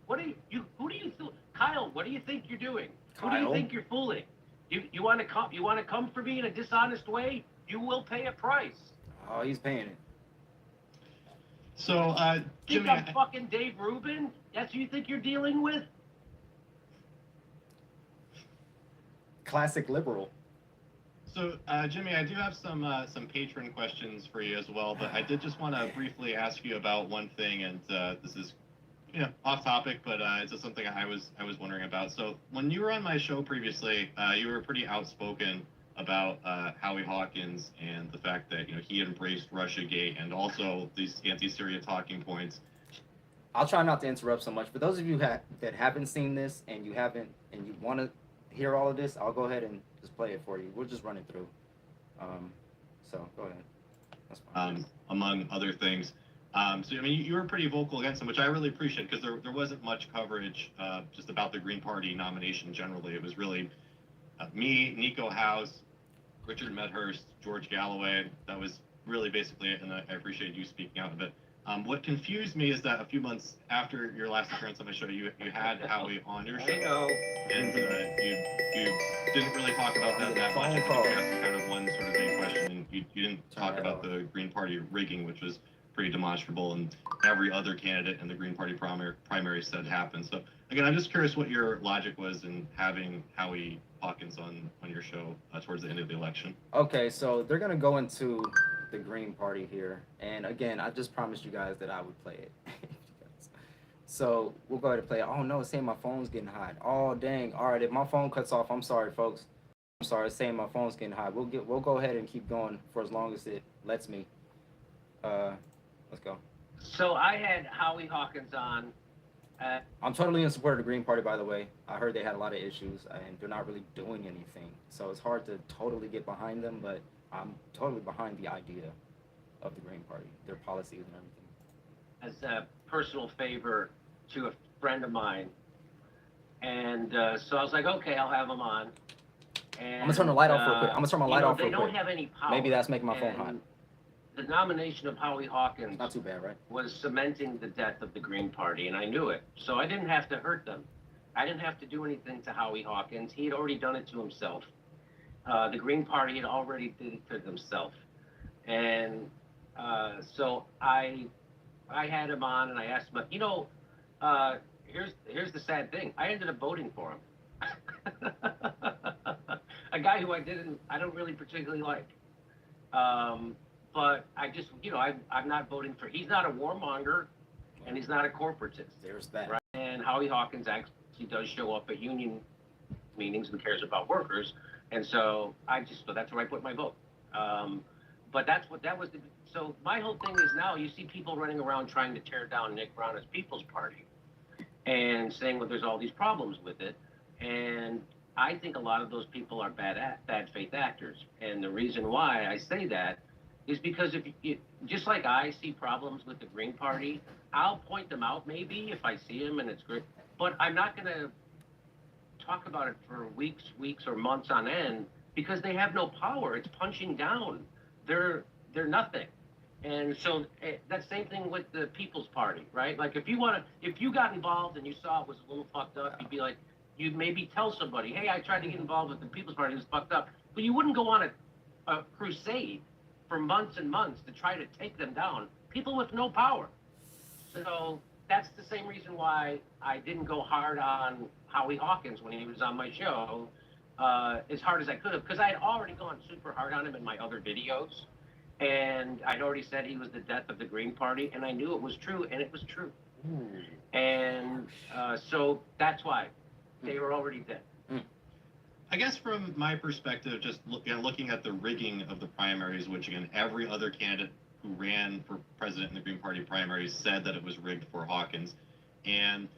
Kyle, what do you think you're doing? Who do you Kyle? think you're fooling? You want to come for me in a dishonest way? You will pay a price. Oh, he's paying it. So, Think Jimmy, I'm fucking Dave Rubin? That's who you think you're dealing with? Classic liberal. So, Jimmy, I do have some patron questions for you as well, but I did just want to briefly ask you about one thing, and this is, off topic, but it's just something I was wondering about. So, when you were on my show previously, you were pretty outspoken about Howie Hawkins and the fact that he had embraced Russiagate and also these anti-Syria talking points. I'll try not to interrupt so much. For those of you that haven't seen this and you want to hear all of this, I'll go ahead and just play it for you. We'll just run it through. So go ahead. That's fine. Among other things. So, you were pretty vocal against him, which I really appreciate because there wasn't much coverage just about the Green Party nomination generally. It was really me, Nico House, Richard Medhurst, George Galloway. That was really basically it, and I appreciate you speaking out a bit. What confused me is that a few months after your last appearance on my show, you had Howie on your show, I know. and you didn't really talk about that much. I think you asked kind of one sort of big question, and you didn't talk about the Green Party rigging, which was pretty demonstrable, and every other candidate in the Green Party primary said happened. So again, I'm just curious what your logic was in having Howie Hawkins on your show towards the end of the election. Okay, so they're gonna go into the Green Party here, and again, I just promised you guys that I would play it. So we'll go ahead and play it. Oh no, it's saying my phone's getting hot. Oh dang! All right, if my phone cuts off, I'm sorry, folks. I'm sorry, it's saying my phone's getting hot. We'll go ahead and keep going for as long as it lets me. Let's go. So I had Howie Hawkins on. I'm totally in support of the Green Party, by the way. I heard they had a lot of issues, and they're not really doing anything. So it's hard to totally get behind them, but I'm totally behind the idea of the Green Party, their policies and everything. As a personal favor to a friend of mine. And so I was like, okay, I'll have him on. And, I'm gonna turn the light off real quick. I'm gonna turn my light off real They quick. don't have any power. Maybe that's making my phone hot. And the nomination of Howie Hawkins Not too bad, right? was cementing the death of the Green Party, and I knew it. So I didn't have to hurt them. I didn't have to do anything to Howie Hawkins. He had already done it to himself. The Green Party had already did it to themselves. And so I had him on, and I asked him, you know, here's the sad thing. I ended up voting for him. A guy who I don't really particularly like. But I just, you know, I'm not voting for, he's not a warmonger, and he's not a corporatist. There's that. Right? And Howie Hawkins actually does show up at union meetings and cares about workers. And so that's where I put my vote. But that was so my whole thing is now you see people running around trying to tear down Nick Brown's People's Party and saying, well, there's all these problems with it. And I think a lot of those people are bad faith actors. And the reason why I say that is because just like I see problems with the Green Party, I'll point them out maybe if I see them and it's great, but I'm not going to talk about it for weeks or months on end because they have no power. It's punching down. They're nothing. And so that same thing with the People's Party, right? Like if you got involved and you saw it was a little fucked up, you'd be like, you'd maybe tell somebody, hey, I tried to get involved with the People's Party, it was fucked up. But you wouldn't go on a crusade for months and months to try to take them down. People with no power. So that's the same reason why I didn't go hard on Howie Hawkins when he was on my show, as hard as I could have, because I had already gone super hard on him in my other videos. And I'd already said he was the death of the Green Party, and I knew it was true, and it was true. And so that's why they were already dead. I guess from my perspective, just looking at the rigging of the primaries, which again, every other candidate who ran for president in the Green Party primaries said that it was rigged for Hawkins. And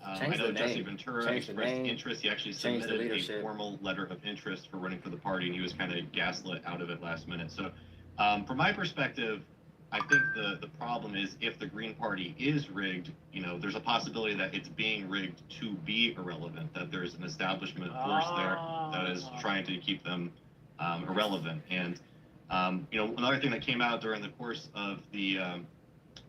I know Jesse Ventura expressed interest. He actually submitted a formal letter of interest for running for the party, and he was kind of gaslit out of it last minute. So from my perspective, I think the problem is if the Green Party is rigged, you know, there's a possibility that it's being rigged to be irrelevant, that there's an establishment force there that is trying to keep them irrelevant. And, you know, another thing that came out during the course of the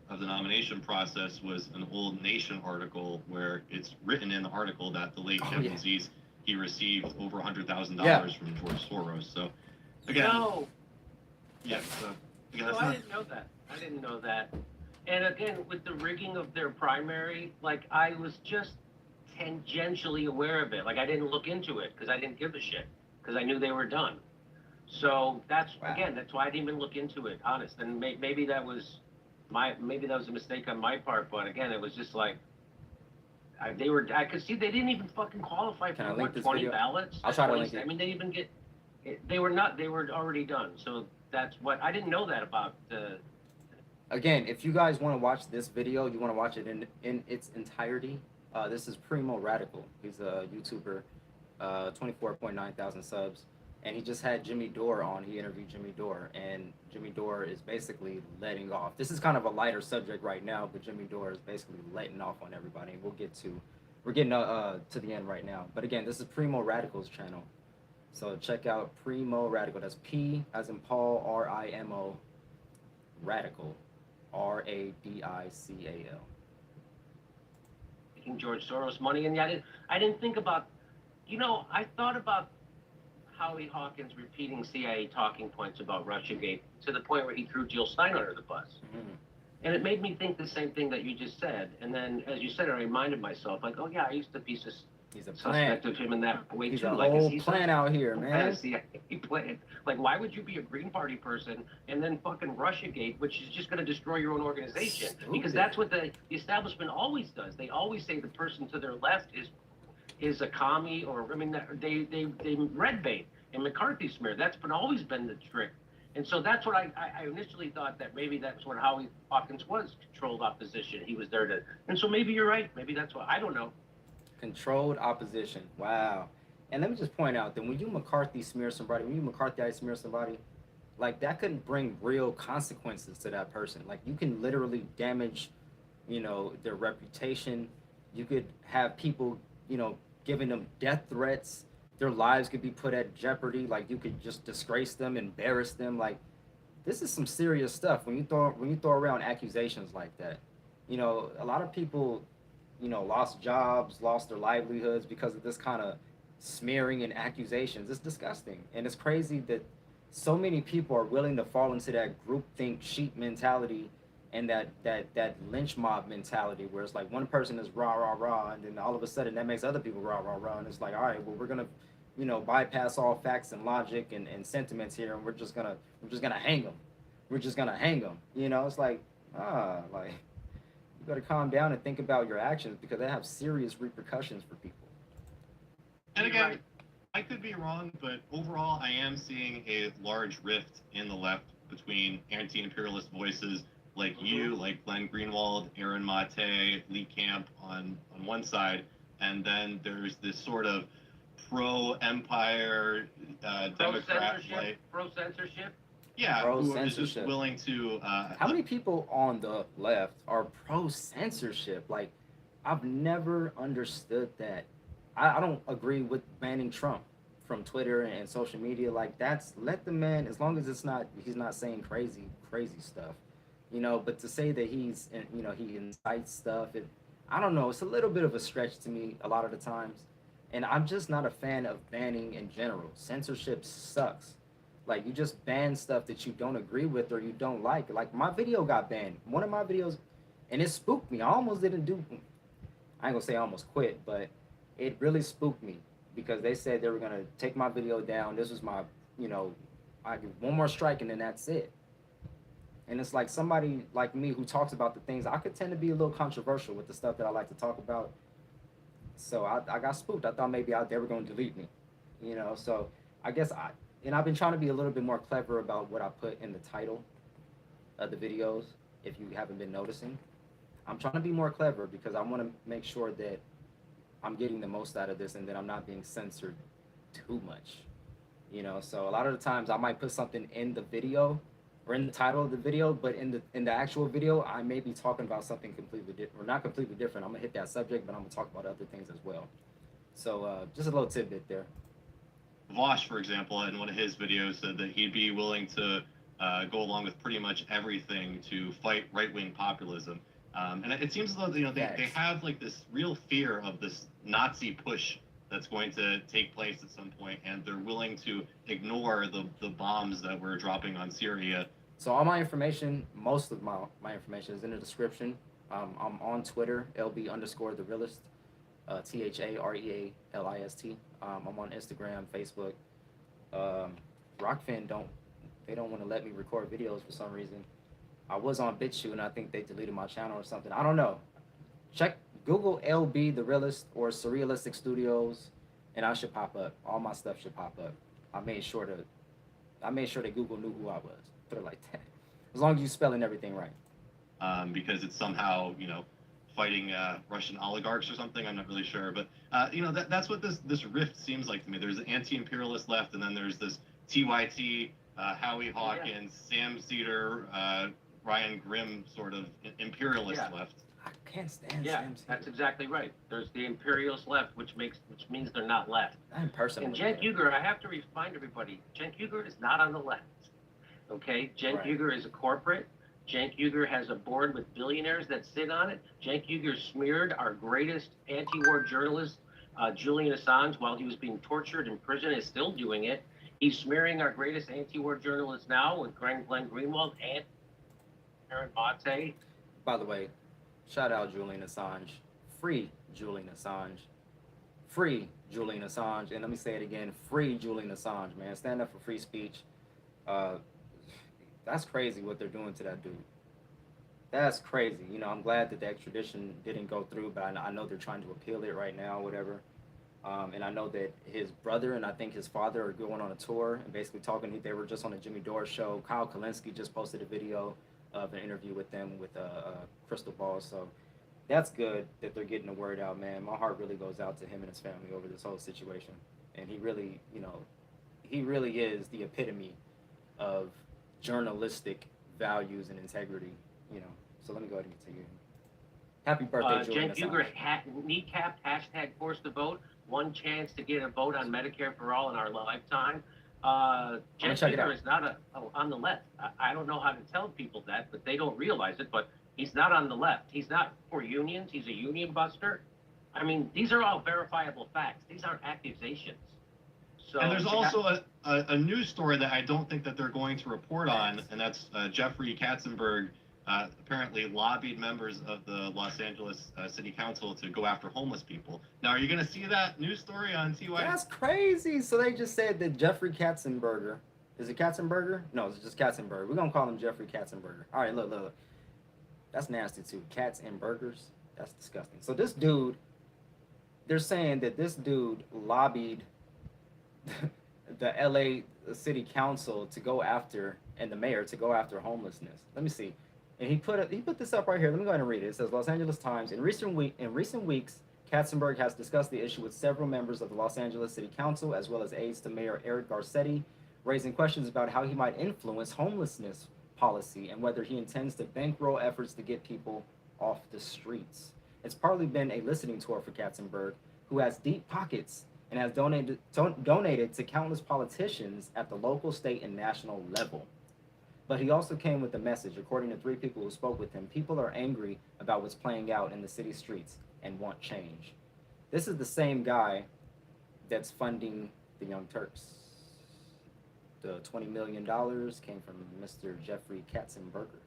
nomination process was an Old Nation article where it's written in the article that the late Kevin Zeese, he received over $100,000 from George Soros. So, again, so, no, I didn't know that. And again, with the rigging of their primary, like I was just tangentially aware of it. Like I didn't look into it because I didn't give a shit because I knew they were done. So that's again, that's why I didn't even look into it, honest. And maybe that was a mistake on my part. But again, it was just like I could see they didn't even fucking qualify for 20 ballots. I'll try to link it. I mean, they were already done. So that's what I didn't know that about. Again, if you guys want to watch this video, you want to watch it in its entirety. This is Primo Radical. He's a YouTuber, 24.9 thousand subs, and he just had Jimmy Dore on. He interviewed Jimmy Dore, and Jimmy Dore is basically letting off. This is kind of a lighter subject right now, but Jimmy Dore is basically letting off on everybody. We're getting to the end right now. But again, this is Primo Radical's channel. So check out Primo Radical. That's P as in Paul, R-I-M-O, Radical, R-A-D-I-C-A-L. Making George Soros money, and I didn't think about, you know, I thought about Howie Hawkins repeating CIA talking points about Russiagate to the point where he threw Jill Stein under the bus. And it made me think the same thing that you just said. And then, as you said, I reminded myself, like, oh yeah, I used to be He's a suspect plant. of him in that way He's too. a Like, whole is he plant out here, man. he plan? Like, why would you be a Green Party person and then fucking Russiagate, which is just going to destroy your own organization? Stupid. Because that's what the establishment always does. They always say the person to their left is a commie, or I mean, they red bait and McCarthy smear. That's always been the trick. And so that's what I initially thought, that maybe that's what Howie Hawkins was, controlled opposition. He was there to, and so maybe you're right. Maybe that's what, I don't know. Controlled opposition. Wow. And let me just point out that when you McCarthy smear somebody, when you McCarthyite smear somebody, like that could bring real consequences to that person. Like you can literally damage, their reputation. You could have people, giving them death threats. Their lives could be put at jeopardy. Like you could just disgrace them, embarrass them. Like this is some serious stuff when you throw around accusations like that. A lot of people, lost jobs, lost their livelihoods because of this kind of smearing and accusations. It's disgusting. And it's crazy that so many people are willing to fall into that groupthink sheep mentality and that lynch mob mentality where it's like one person is rah, rah, rah, and then all of a sudden that makes other people rah, rah, rah. And it's like, all right, well, we're going to, bypass all facts and logic and sentiments here, and we're just gonna hang them. We're just gonna hang them. It's like, like you gotta calm down and think about your actions because they have serious repercussions for people. And again, I could be wrong, but overall, I am seeing a large rift in the left between anti-imperialist voices like you, like Glenn Greenwald, Aaron Mate, Lee Camp on one side, and then there's this sort of pro-empire Democrat, like pro-censorship. Yeah, who is just Pro-censorship. willing to. How many people on the left are pro-censorship? Like, I've never understood that. I don't agree with banning Trump from Twitter and social media. Like, let the man, as long as he's not saying crazy stuff, But to say that he incites stuff, I don't know. It's a little bit of a stretch to me a lot of the times. And I'm just not a fan of banning in general. Censorship sucks. Like, you just ban stuff that you don't agree with or you don't like. Like, my video got banned. One of my videos, and it spooked me. I almost didn't do, I ain't gonna say I almost quit, but it really spooked me because they said they were gonna take my video down. This was my, I do one more strike and then that's it. And it's like somebody like me who talks about the things, I could tend to be a little controversial with the stuff that I like to talk about. So I got spooked. I thought maybe they were going to delete me, So I guess I've been trying to be a little bit more clever about what I put in the title of the videos. If you haven't been noticing, I'm trying to be more clever because I want to make sure that I'm getting the most out of this and that I'm not being censored too much, So a lot of the times I might put something in the video or in the title of the video, but in the actual video, I may be talking about something completely different, or not completely different. I'm gonna hit that subject, but I'm gonna talk about other things as well. So just a little tidbit there. Vosh, for example, in one of his videos said that he'd be willing to go along with pretty much everything to fight right-wing populism. And it seems as though they have like this real fear of this Nazi push that's going to take place at some point, and they're willing to ignore the bombs that we're dropping on Syria. So all my information, most of my information is in the description. I'm on Twitter, LB_TheRealist, THAREALIST. I'm on Instagram, Facebook. Rockfin don't want to let me record videos for some reason. I was on BitChute and I think they deleted my channel or something. I don't know. Google LBThaRealist or Surrealistic Studios, and I should pop up. All my stuff should pop up. I made sure that Google knew who I was. Put it like that. As long as you're spelling everything right. Because it's somehow, fighting Russian oligarchs or something. I'm not really sure, but that's what this rift seems like to me. There's an anti-imperialist left, and then there's this TYT, Howie Hawkins, Sam Cedar, Ryan Grimm sort of imperialist left. I can't stand Sam Cedar. That's exactly right. There's the imperialist left, which means they're not left. I'm personally. And Cenk Uygur, I have to remind everybody, Cenk Uygur is not on the left. Okay, Cenk Uygur is a corporate. Cenk Uygur has a board with billionaires that sit on it. Cenk Uygur smeared our greatest anti-war journalist, Julian Assange, while he was being tortured in prison, is still doing it. He's smearing our greatest anti-war journalist now with Glenn Greenwald and Aaron Mate. By the way, shout out Julian Assange. Free Julian Assange. Free Julian Assange. And let me say it again, free Julian Assange, man. Stand up for free speech. Uh, that's crazy what they're doing to that dude. That's crazy. You know, I'm glad that the extradition didn't go through, but I know they're trying to appeal it right now, whatever. And I know that his brother and I think his father are going on a tour and basically talking. They were just on a Jimmy Dore show. Kyle Kulinski just posted a video of an interview with them with Crystal Ball. So that's good that they're getting the word out, man. My heart really goes out to him and his family over this whole situation. And he really, you know, he really is the epitome of journalistic values and integrity, you know. So let me go ahead and continue. Happy birthday, Julian Jen Assange. Huger kneecapped hashtag forced to vote. One chance to get a vote on Medicare for all in our lifetime. Jen check it Huger out. is not on the left. I don't know how to tell people that, but they don't realize it. But he's not on the left. He's not for unions. He's a union buster. I mean, these are all verifiable facts. These aren't accusations. So And there's also a news story that I don't think that they're going to report on, and that's Jeffrey Katzenberg apparently lobbied members of the Los Angeles City Council to go after homeless people. Now, are you going to see that news story on TYT? That's crazy. So they just said that Jeffrey Katzenberger, is it Katzenberger? No, it's just Katzenberger. We're going to call him Jeffrey Katzenberger. All right, look. That's nasty too. Cats and burgers? That's disgusting. So this dude, they're saying that this dude lobbied the LA City Council to go after, and the mayor to go after homelessness. Let me see. And he put this up right here. Let me go ahead and read it. It says, Los Angeles Times, in recent weeks, Katzenberg has discussed the issue with several members of the Los Angeles City Council, as well as aides to Mayor Eric Garcetti, raising questions about how he might influence homelessness policy and whether he intends to bankroll efforts to get people off the streets. It's partly been a listening tour for Katzenberg, who has deep pockets and has donated to countless politicians at the local, state, and national level. But he also came with a message. According to 3 people who spoke with him, people are angry about what's playing out in the city streets and want change. This is the same guy that's funding the Young Turks. The $20 million came from Mr. Jeffrey Katzenberger.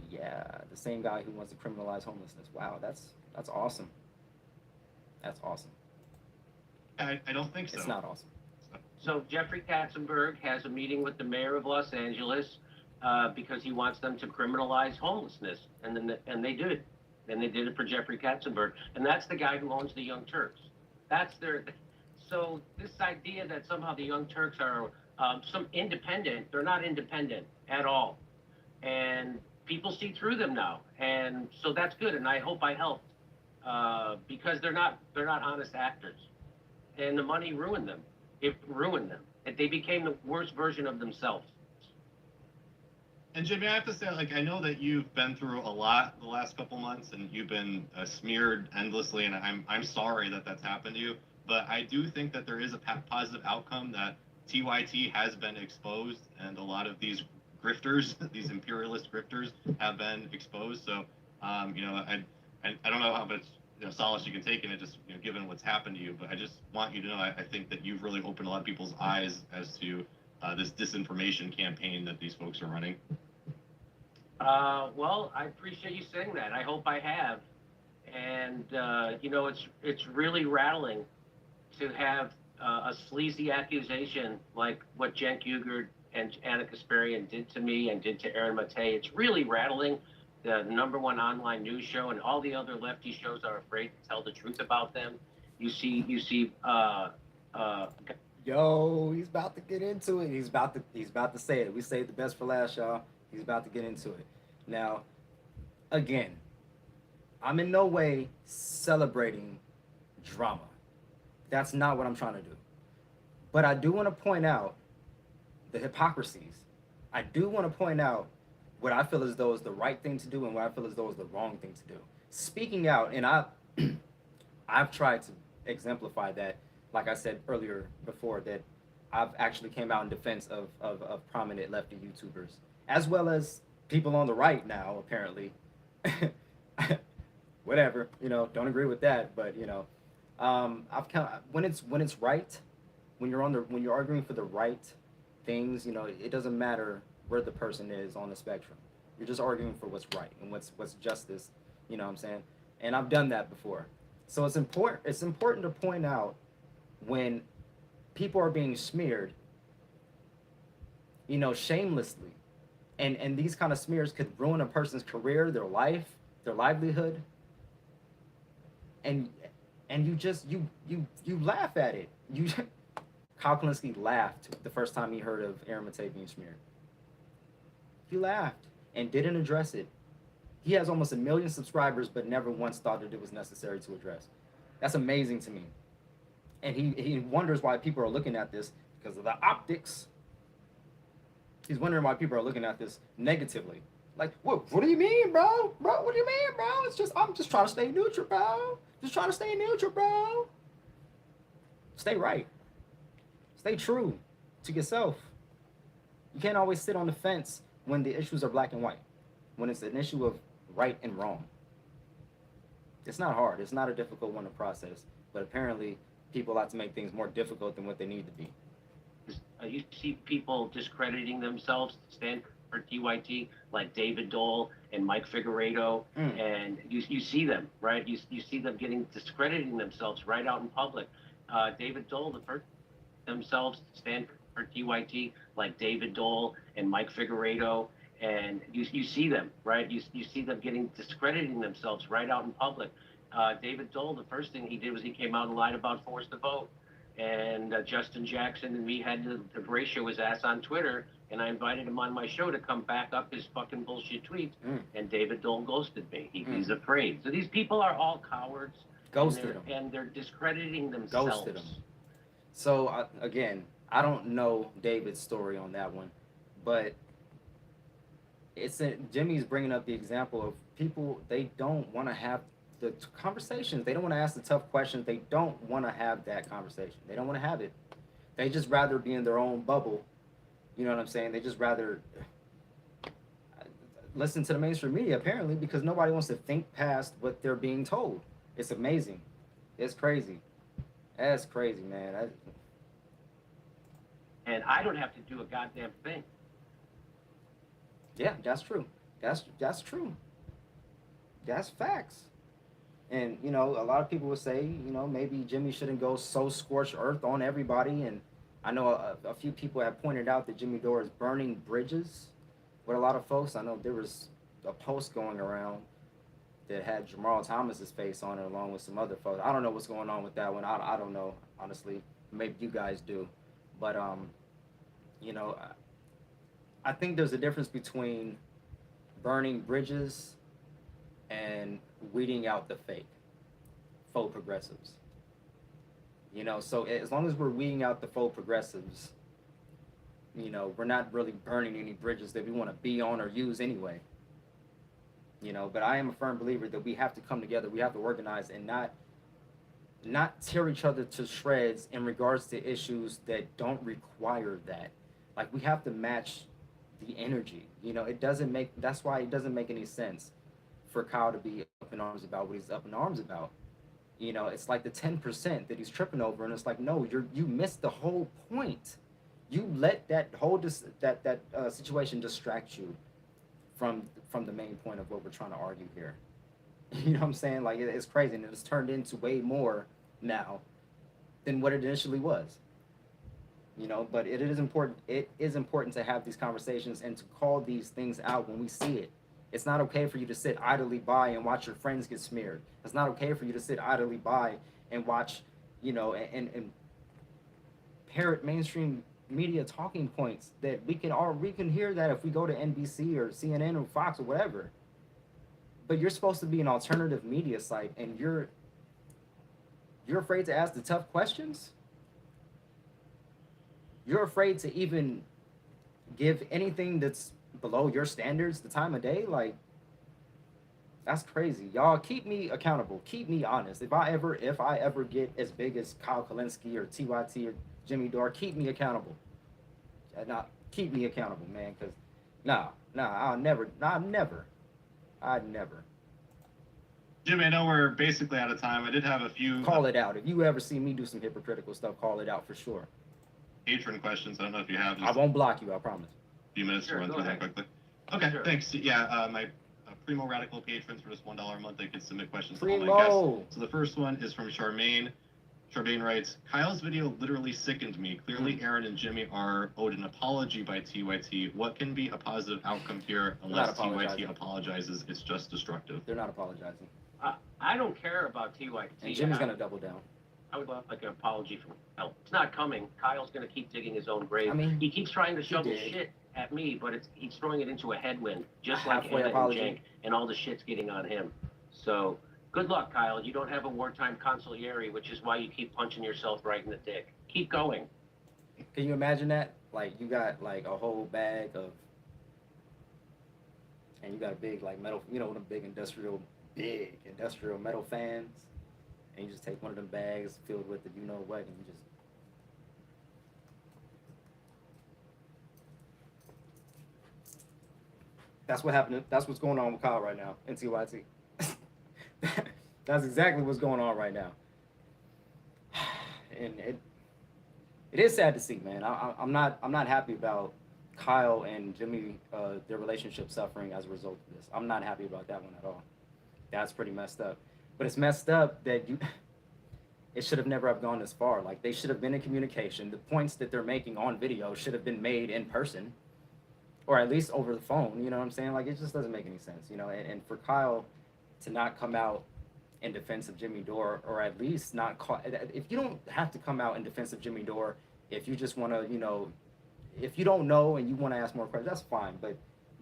Yeah, the same guy who wants to criminalize homelessness. Wow, that's awesome. That's awesome. I don't think so. It's not awesome. So Jeffrey Katzenberg has a meeting with the mayor of Los Angeles because he wants them to criminalize homelessness, and they did it. And they did it for Jeffrey Katzenberg, and that's the guy who owns the Young Turks. That's their. So this idea that somehow the Young Turks are some independent, they're not independent at all, and people see through them now, and so that's good. And I hope I helped because they're not honest actors, and the money ruined them. It ruined them. They became the worst version of themselves. And Jimmy, I have to say, like, I know that you've been through a lot the last couple months, and you've been smeared endlessly, and I'm sorry that that's happened to you. But I do think that there is a positive outcome that TYT has been exposed, and a lot of these grifters, these imperialist grifters, have been exposed. So, you know, I don't know how much solace you can take in it, just given what's happened to you. But I just want you to know, I think that you've really opened a lot of people's eyes as to this disinformation campaign that these folks are running. Well, I appreciate you saying that. I hope I have. And, it's really rattling to have a sleazy accusation like what Jen Huger and Anna Kasparian did to me and did to Aaron Mate. It's really rattling. The #1 online news show and all the other lefty shows are afraid to tell the truth about them. You see, Yo, he's about to get into it. He's about to say it. We saved the best for last, y'all. He's about to get into it. Now, again, I'm in no way celebrating drama. That's not what I'm trying to do. But I do want to point out the hypocrisies. I do want to point out what I feel as though is the right thing to do and what I feel as though is the wrong thing to do. Speaking out, and I've tried to exemplify that, like I said earlier before, that I've actually came out in defense of prominent lefty YouTubers, as well as people on the right now, apparently. Whatever, don't agree with that, but when it's right, when you're arguing for the right things, it doesn't matter where the person is on the spectrum. You're just arguing for what's right and what's justice. You know what I'm saying? And I've done that before. So it's important. It's important to point out when people are being smeared, you know, shamelessly, and these kind of smears could ruin a person's career, their life, their livelihood, and you just you laugh at it. Kyle Kulinski laughed the first time he heard of Aaron Matei being smeared. He laughed and didn't address it. He has almost 1 million subscribers, but never once thought that it was necessary to address. That's amazing to me. And he wonders why people are looking at this because of the optics. He's wondering why people are looking at this negatively. Like, what do you mean, bro? What do you mean, bro? I'm just trying to stay neutral, bro. Just trying to stay neutral, bro. Stay right. Stay true to yourself. You can't always sit on the fence when the issues are black and white, when it's an issue of right and wrong. It's not hard. It's not a difficult one to process. But apparently, people like to make things more difficult than what they need to be. You see people discrediting themselves, stand for TYT, like David Doel and Mike Figueredo, and you see them, right? You see them discrediting themselves right out in public. David Doel, the first themselves stand for TYT, like David Doel and Mike Figueredo, and you see them, right? You see them discrediting themselves right out in public. David Doel, the first thing he did was he came out and lied about forced to vote. And Justin Jackson and me had to ratio his ass on Twitter, and I invited him on my show to come back up his fucking bullshit tweets, and David Doel ghosted me. He's afraid. So these people are all cowards. Ghosted him. And they're discrediting themselves. Ghosted him. So, again, I don't know David's story on that one, but Jimmy's bringing up the example of people, they don't want to have the conversations. They don't want to ask the tough questions. They don't want to have that conversation. They don't want to have it. They just rather be in their own bubble. You know what I'm saying? They just rather listen to the mainstream media, apparently, because nobody wants to think past what they're being told. It's amazing. It's crazy. That's crazy, man. And I don't have to do a goddamn thing. Yeah, that's true. That's true. That's facts. And, you know, a lot of people would say, you know, maybe Jimmy shouldn't go so scorched earth on everybody. And I know a few people have pointed out that Jimmy Dore is burning bridges with a lot of folks. I know there was a post going around that had Jamal Thomas's face on it along with some other folks. I don't know what's going on with that one. I don't know, honestly. Maybe you guys do. But, you know, I think there's a difference between burning bridges and weeding out the faux progressives. You know, so as long as we're weeding out the faux progressives, you know, we're not really burning any bridges that we want to be on or use anyway. You know, but I am a firm believer that we have to come together, we have to organize and not tear each other to shreds in regards to issues that don't require that. Like, we have to match the energy. You know, that's why it doesn't make any sense for Kyle to be up in arms about what he's up in arms about. You know, it's like the 10% that he's tripping over, and it's like, no, you missed the whole point. You let that whole situation distract you from the main point of what we're trying to argue here. You know what I'm saying? Like, it's crazy, and it's turned into way more now than what it initially was. You know, but it is important. It is important to have these conversations and to call these things out when we see it. It's not okay for you to sit idly by and watch your friends get smeared. It's not okay for you to sit idly by and watch, you know, and parrot mainstream media talking points that we can hear that if we go to NBC or CNN or Fox or whatever. But you're supposed to be an alternative media site, and you're afraid to ask the tough questions. You're afraid to even give anything that's below your standards the time of day. Like, that's crazy. Y'all keep me accountable. Keep me honest. If I ever get as big as Kyle Kulinski or TYT or Jimmy Dore, keep me accountable. Keep me accountable, man. Cause I'd never. Jimmy, I know we're basically out of time. I did have a few Call it out. If you ever see me do some hypocritical stuff, call it out for sure. patron questions. I don't know if you have. I won't block you, I promise. Few minutes Sure, to run go through them ahead. quickly. Okay, Sure. thanks. Yeah, my Primo Radical patrons for just $1 a month, they can submit questions to all my guests. Primo. So the first one is from Charmaine. Charmaine writes, Kyle's video literally sickened me. Clearly, Aaron and Jimmy are owed an apology by TYT. What can be a positive outcome here unless Not TYT apologizing. apologizes? It's just destructive. They're not apologizing. I don't care about TYT. And Jimmy's gonna double down. I would like an apology from Kyle. It's not coming. Kyle's going to keep digging his own grave. I mean, he keeps trying to shovel did. shit at me, but he's throwing it into a headwind, just A like halfway Anna and apology. Cenk, and all the shit's getting on him. So good luck, Kyle. You don't have a wartime consigliere, which is why you keep punching yourself right in the dick. Keep going. Can you imagine that? Like you got like a whole bag of, and you got a big like metal, you know, the big industrial metal fans, and you just take one of them bags filled with the you know what, and you just. That's what happened. That's what's going on with Kyle right now in TYT. That's exactly what's going on right now, and it is sad to see, man. I'm not happy about Kyle and Jimmy, their relationship suffering as a result of this. I'm not happy about that one at all. That's pretty messed up. But it's messed up that it should have never have gone this far. Like they should have been in communication. The points that they're making on video should have been made in person, or at least over the phone. You know what I'm saying? Like it just doesn't make any sense. You know, and for Kyle to not come out in defense of Jimmy Dore, or at least not call. If you don't have to come out in defense of Jimmy Dore, if you just want to, you know, if you don't know and you want to ask more questions, that's fine. But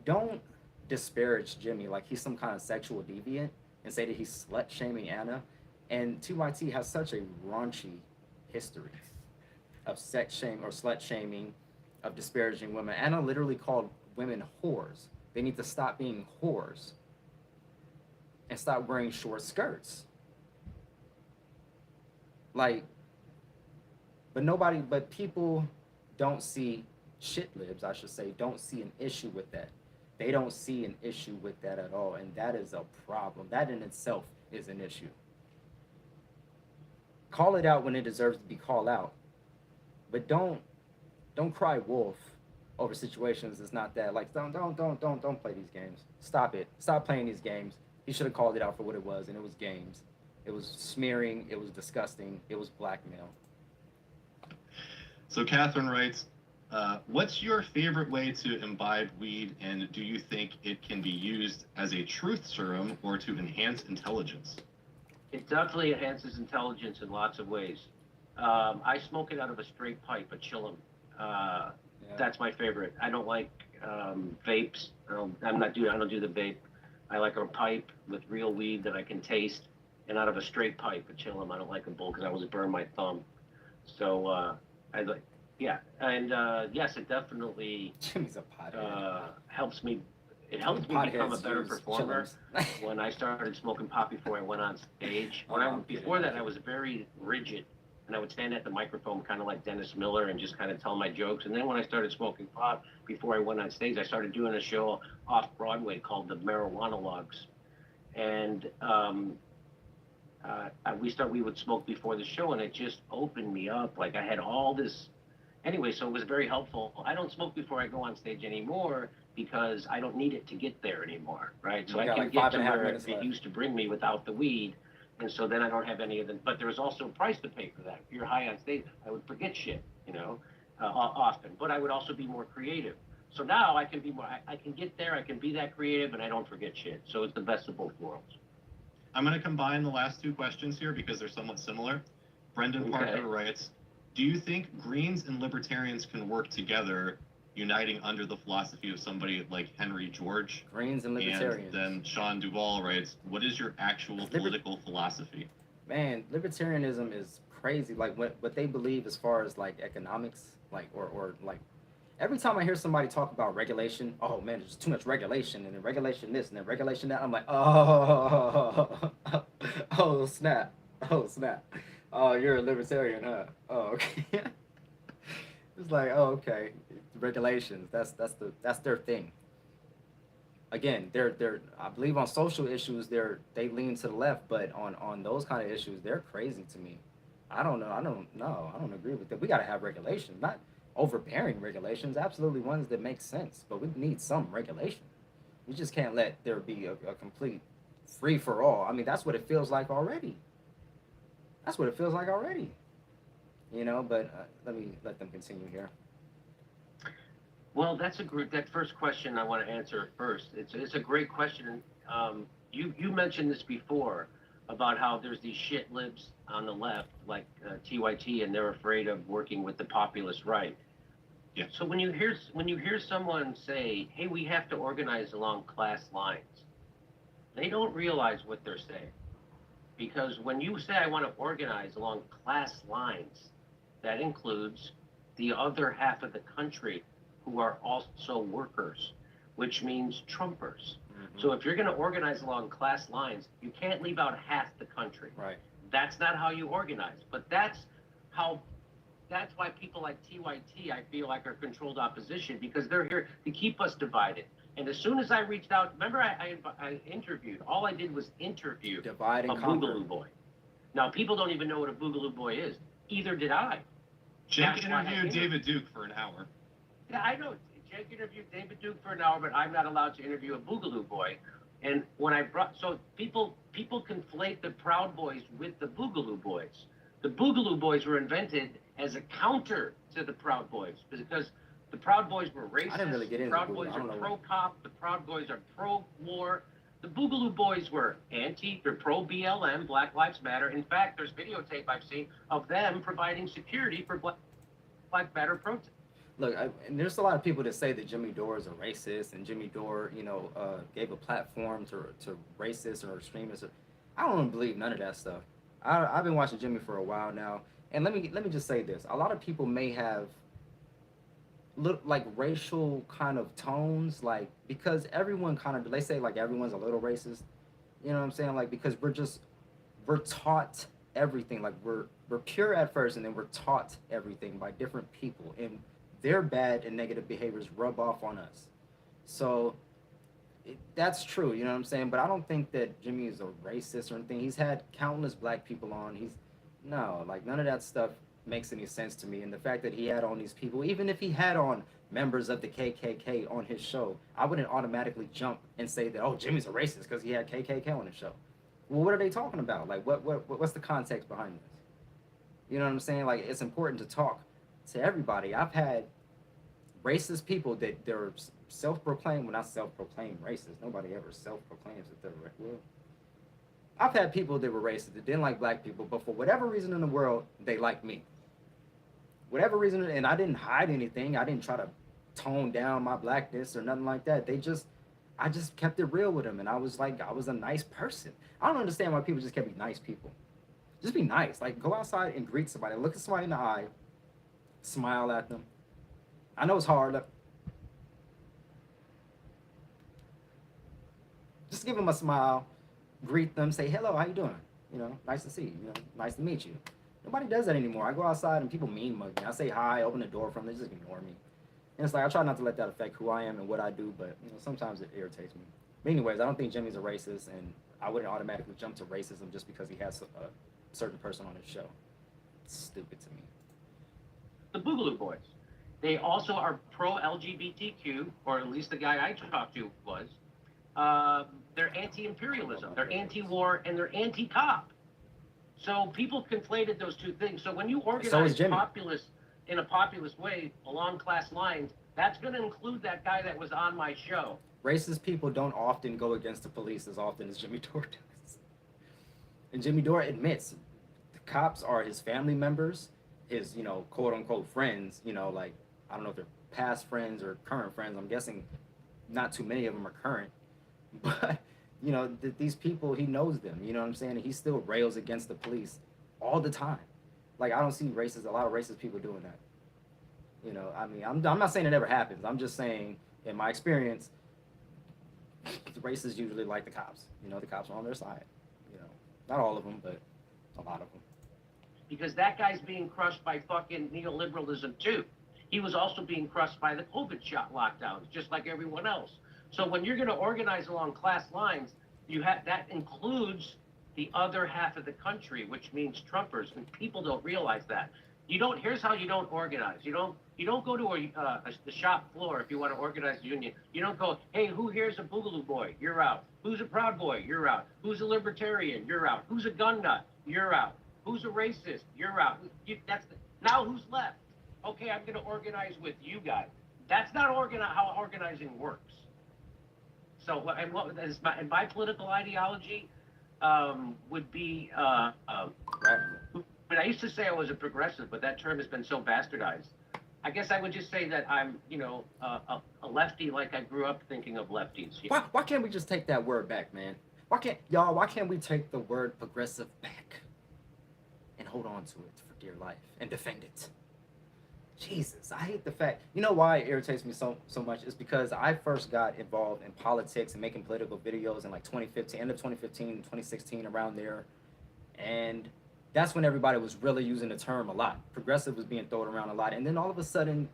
don't disparage Jimmy like he's some kind of sexual deviant and say that he's slut shaming Anna. And TYT has such a raunchy history of sex shame or slut shaming, of disparaging women. Anna literally called women whores. They need to stop being whores and stop wearing short skirts. Like, but people don't see, shit libs, I should say, don't see an issue with that. They don't see an issue with that at all, and that is a problem. That in itself is an issue. Call it out when it deserves to be called out, but don't cry wolf over situations that's not that. Like don't play these games. Stop it. Stop playing these games. He should have called it out for what it was, and it was games. It was smearing. It was disgusting. It was blackmail. So Catherine writes, what's your favorite way to imbibe weed, and do you think it can be used as a truth serum or to enhance intelligence? It definitely enhances intelligence in lots of ways. I smoke it out of a straight pipe, a chillum. That's my favorite. I don't like vapes. I don't do the vape. I like a pipe with real weed that I can taste, and out of a straight pipe, a chillum. I don't like a bowl because I always burn my thumb. So I like, yeah, and yes, it definitely Jimmy's a pothead. helps me. It helps me become a better performer. When I started smoking pot before I went on stage, before that I was very rigid, and I would stand at the microphone kind of like Dennis Miller and just kind of tell my jokes. And then when I started smoking pot before I went on stage, I started doing a show off Broadway called the Marijuana Logs, and we would smoke before the show, and it just opened me up. Like I had all this. Anyway, so it was very helpful. I don't smoke before I go on stage anymore because I don't need it to get there anymore, right? So I can like get to 5.5 where minutes it left. used to bring me without the weed, and so then I don't have any of them. But there's also a price to pay for that. If you're high on stage, I would forget shit, you know, often. But I would also be more creative. So now I can be more. I can get there. I can be that creative, and I don't forget shit. So it's the best of both worlds. I'm going to combine the last two questions here because they're somewhat similar. Brendan Okay. Parker writes, do you think Greens and Libertarians can work together, uniting under the philosophy of somebody like Henry George? Greens and Libertarians. And then Sean Duvall writes, what is your actual political philosophy? Man, libertarianism is crazy. Like what they believe as far as like economics, like or like every time I hear somebody talk about regulation, oh man, there's too much regulation, and then regulation this and then regulation that. I'm like, oh snap, oh you're a libertarian, huh? Oh okay. It's like, oh okay, regulations. That's their thing. Again, they're I believe on social issues they lean to the left, but on those kind of issues they're crazy to me. I don't agree with that. We gotta have regulations, not overbearing regulations. Absolutely ones that make sense, but we need some regulation. You just can't let there be a complete free for all. I mean, that's what it feels like already. That's what it feels like already. You know, but let them continue here. Well, that's a group. That first question I want to answer first. It's a great question. You mentioned this before about how there's these shit libs on the left, like TYT, and they're afraid of working with the populist right. Yeah. So when you hear someone say, "Hey, we have to organize along class lines," they don't realize what they're saying, because when you say, "I want to organize along class lines," that includes the other half of the country who are also workers, which means Trumpers. So if you're going to organize along class lines, you can't leave out half the country. Right. That's not how you organize. But that's why people like TYT, I feel like, are controlled opposition, because they're here to keep us divided. And as soon as I reached out, remember I interviewed, all I did was interview Divide and a conquer. Boogaloo Boy. Now, people don't even know what a Boogaloo Boy is. Either did I. Jake That's why I interviewed David Duke for an hour. Yeah, I know. Jake interviewed David Duke for an hour, but I'm not allowed to interview a Boogaloo Boy. And when I so people conflate the Proud Boys with the Boogaloo Boys. The Boogaloo Boys were invented as a counter to the Proud Boys, because the Proud Boys were racist. I didn't really get The into Proud Boogaloo. Boys I don't are know. pro-cop. The Proud Boys are pro-war. The Boogaloo Boys were they're pro-BLM, Black Lives Matter. In fact, there's videotape I've seen of them providing security for Black Matter protests. Look, and there's a lot of people that say that Jimmy Dore is a racist, and Jimmy Dore, you know, gave a platform to racists or extremists. I don't believe none of that stuff. I've been watching Jimmy for a while now, and let me just say this: a lot of people may have like racial kind of tones, like, because everyone kind of, they say like everyone's a little racist. You know what I'm saying? Like, because we're taught everything. Like we're pure at first, and then we're taught everything by different people, and their bad and negative behaviors rub off on us. So that's true, you know what I'm saying? But I don't think that Jimmy is a racist or anything. He's had countless black people on. No, like, none of that stuff makes any sense to me. And the fact that he had on these people, even if he had on members of the KKK on his show, I wouldn't automatically jump and say that, oh, Jimmy's a racist because he had KKK on his show. Well, what are they talking about? Like, what's the context behind this? You know what I'm saying? Like, it's important to talk to everybody. I've had racist people that they're self-proclaimed, well, not self-proclaimed racist. Nobody ever self-proclaims that they're racist. Well, I've had people that were racist that didn't like black people, but for whatever reason in the world, they like me. Whatever reason, and I didn't hide anything. I didn't try to tone down my blackness or nothing like that. I just kept it real with them, and I was a nice person. I don't understand why people just can't be nice people. Just be nice. Like, go outside and greet somebody. Look at somebody in the eye. Smile at them. I know it's hard. Just give them a smile. Greet them. Say, hello, how you doing? You know, nice to see you. You know, nice to meet you. Nobody does that anymore. I go outside and people mean mug me. I say hi, open the door for them. They just ignore me. And it's like, I try not to let that affect who I am and what I do, but, you know, sometimes it irritates me. But anyways, I don't think Jimmy's a racist, and I wouldn't automatically jump to racism just because he has a certain person on his show. It's stupid to me. The Boogaloo Boys. They also are pro-LGBTQ, or at least the guy I talked to was. They're anti-imperialism, they're anti-war, and they're anti-cop. So people conflated those two things. So when you organize in a populist way along class lines, that's going to include that guy that was on my show. Racist people don't often go against the police as often as Jimmy Dore does. And Jimmy Dore admits the cops are his family members, his, you know, quote unquote friends, you know, like, I don't know if they're past friends or current friends. I'm guessing not too many of them are current. But, you know, these people, he knows them, you know what I'm saying? And he still rails against the police all the time. Like, I don't see a lot of racist people doing that. You know, I mean, I'm not saying it never happens. I'm just saying, in my experience, the racists usually like the cops. You know, the cops are on their side. You know, not all of them, but a lot of them. Because that guy's being crushed by fucking neoliberalism too. He was also being crushed by the COVID shot lockdowns, just like everyone else. So when you're going to organize along class lines, that includes the other half of the country, which means Trumpers, and people don't realize that. You don't. Here's how you don't organize. You don't go to the shop floor if you want to organize a union. You don't go, hey, who here's a Boogaloo boy? You're out. Who's a Proud Boy? You're out. Who's a libertarian? You're out. Who's a gun nut? You're out. Who's a racist? You're out. Now who's left? Okay, I'm going to organize with you guys. That's not how organizing works. So, and my political ideology would be. But I used to say I was a progressive, but that term has been so bastardized. I guess I would just say that I'm, a lefty, like I grew up thinking of lefties. Why can't we just take that word back, man? Why can't we take the word progressive back and hold on to it for dear life and defend it? Jesus, I hate the fact. You know why it irritates me so much? Is because I first got involved in politics and making political videos in like 2015, end of 2015, 2016, around there. And that's when everybody was really using the term a lot. Progressive was being thrown around a lot. And then all of a sudden,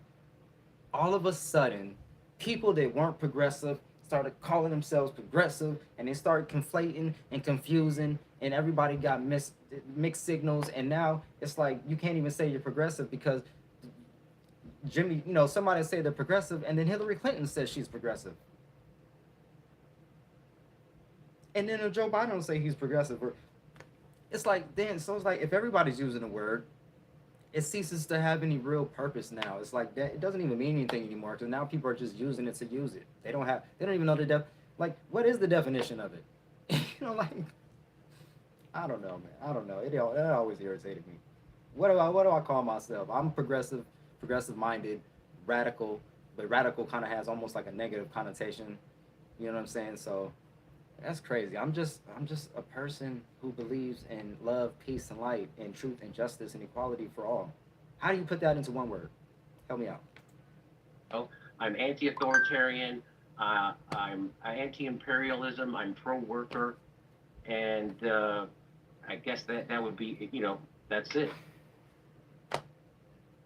people that weren't progressive started calling themselves progressive, and they started conflating and confusing, and everybody got mixed signals. And now it's like you can't even say you're progressive because Jimmy, somebody say they're progressive, and then Hillary Clinton says she's progressive. And then if Joe Biden will say he's progressive, it's like if everybody's using the word, it ceases to have any real purpose now. It's like that, it doesn't even mean anything anymore, because now people are just using it to use it. They don't even know what is the definition of it? I don't know, man. I don't know. It always irritated me. What do I call myself? I'm progressive minded, radical, but radical kind of has almost like a negative connotation. You know what I'm saying? So that's crazy. I'm just a person who believes in love, peace, and light, and truth, and justice, and equality for all. How do you put that into one word? Help me out. Oh, I'm anti-authoritarian. I'm anti-imperialism. I'm pro-worker, and I guess that would be, that's it.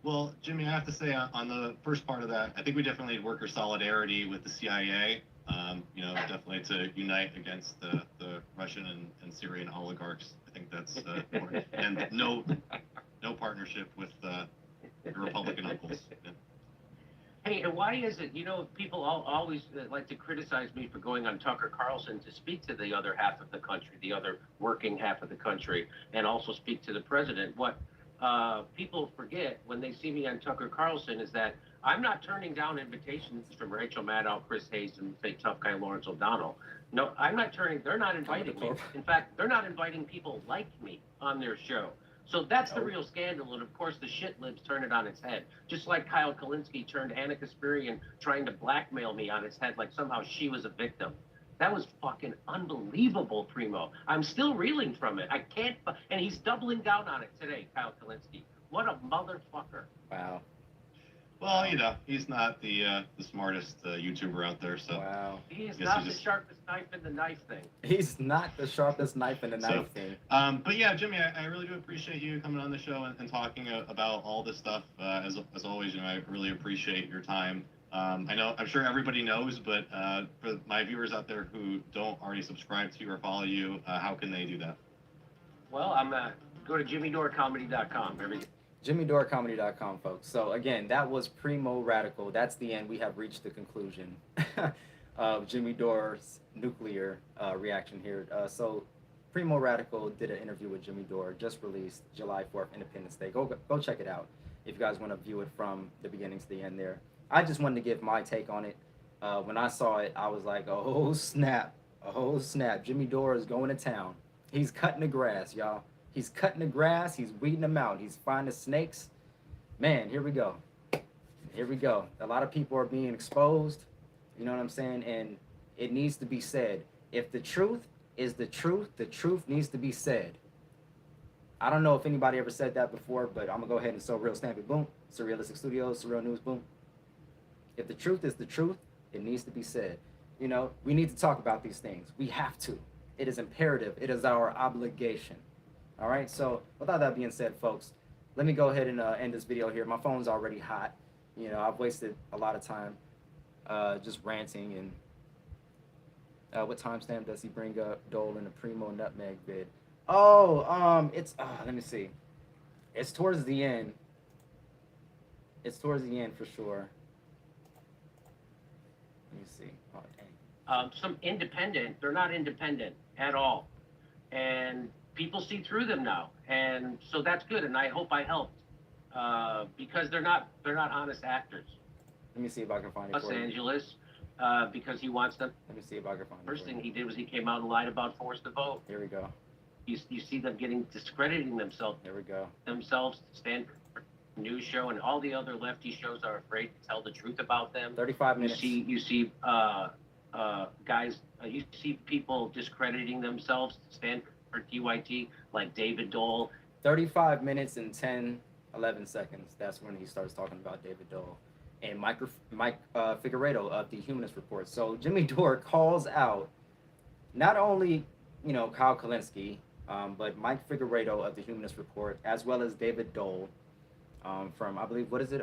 Well, Jimmy, I have to say on the first part of that, I think we definitely need worker solidarity with the CIA. Definitely to unite against the Russian and Syrian oligarchs. I think that's important. And no partnership with your Republican uncles. Yeah. Hey, and why is it, people always like to criticize me for going on Tucker Carlson to speak to the other half of the country, the other working half of the country, and also speak to the president. What people forget when they see me on Tucker Carlson is that I'm not turning down invitations from Rachel Maddow, Chris Hayes, and say tough guy Lawrence O'Donnell. No, they're not inviting me. In fact, they're not inviting people like me on their show. So that's the real scandal, and of course the shit libs turn it on its head. Just like Kyle Kulinski turned Anna Kasparian trying to blackmail me on its head, like somehow she was a victim. That was fucking unbelievable, Primo. I'm still reeling from it. I can't, and he's doubling down on it today, Kyle Kulinski. What a motherfucker. Wow. Well, he's not the smartest YouTuber out there, so. Wow. He is not the sharpest knife in the knife thing. He's not the sharpest knife in the knife thing. But yeah, Jimmy, I really do appreciate you coming on the show and talking about all this stuff. As always, I really appreciate your time. I'm sure everybody knows, but for my viewers out there who don't already subscribe to you or follow you, how can they do that? Well, go to JimmyDoreComedy.com. JimmyDoreComedy.com, folks. So again, that was Primo Radical. That's the end. We have reached the conclusion of Jimmy Dore's nuclear reaction here. So Primo Radical did an interview with Jimmy Dore, just released July 4th, Independence Day. Go check it out if you guys want to view it from the beginning to the end there. I just wanted to give my take on it. When I saw it, I was like, oh snap. Jimmy Dore is going to town. He's cutting the grass, y'all. He's cutting the grass. He's weeding them out. He's finding snakes. Man, here we go. A lot of people are being exposed. You know what I'm saying? And it needs to be said. If the truth is the truth needs to be said. I don't know if anybody ever said that before, but I'm going to go ahead and so real stamp it. Boom. Surrealistic Studios, Surreal News, boom. If the truth is the truth, it needs to be said. We need to talk about these things. We have to. It is imperative. It is our obligation. All right, so without that being said, folks, let me go ahead and end this video here. My phone's already hot. I've wasted a lot of time just ranting. And what timestamp does he bring up Doel in the Primo Nutmeg vid? Let me see. It's towards the end. It's towards the end for sure. Let me see. Oh, dang. Some independent, they're not independent at all. And people see through them now. And so that's good. And I hope I helped. Because they're not honest actors. Let me see if I can find it Los for you. Angeles, because he wants them. Let me see if I can find it. First for you. thing he did was he came out and lied about forced to vote. Here we go. You see them discrediting themselves Here we go. to stand for news show, and all the other lefty shows are afraid to tell the truth about them. 35 minutes. You see guys, you see people discrediting themselves to stand for TYT, like David Doel. 35 minutes and 11 seconds. That's when he starts talking about David Doel and Mike Figueredo of the Humanist Report. So Jimmy Dore calls out not only, Kyle Kulinski, but Mike Figueredo of the Humanist Report, as well as David Doel from, I believe, what is it?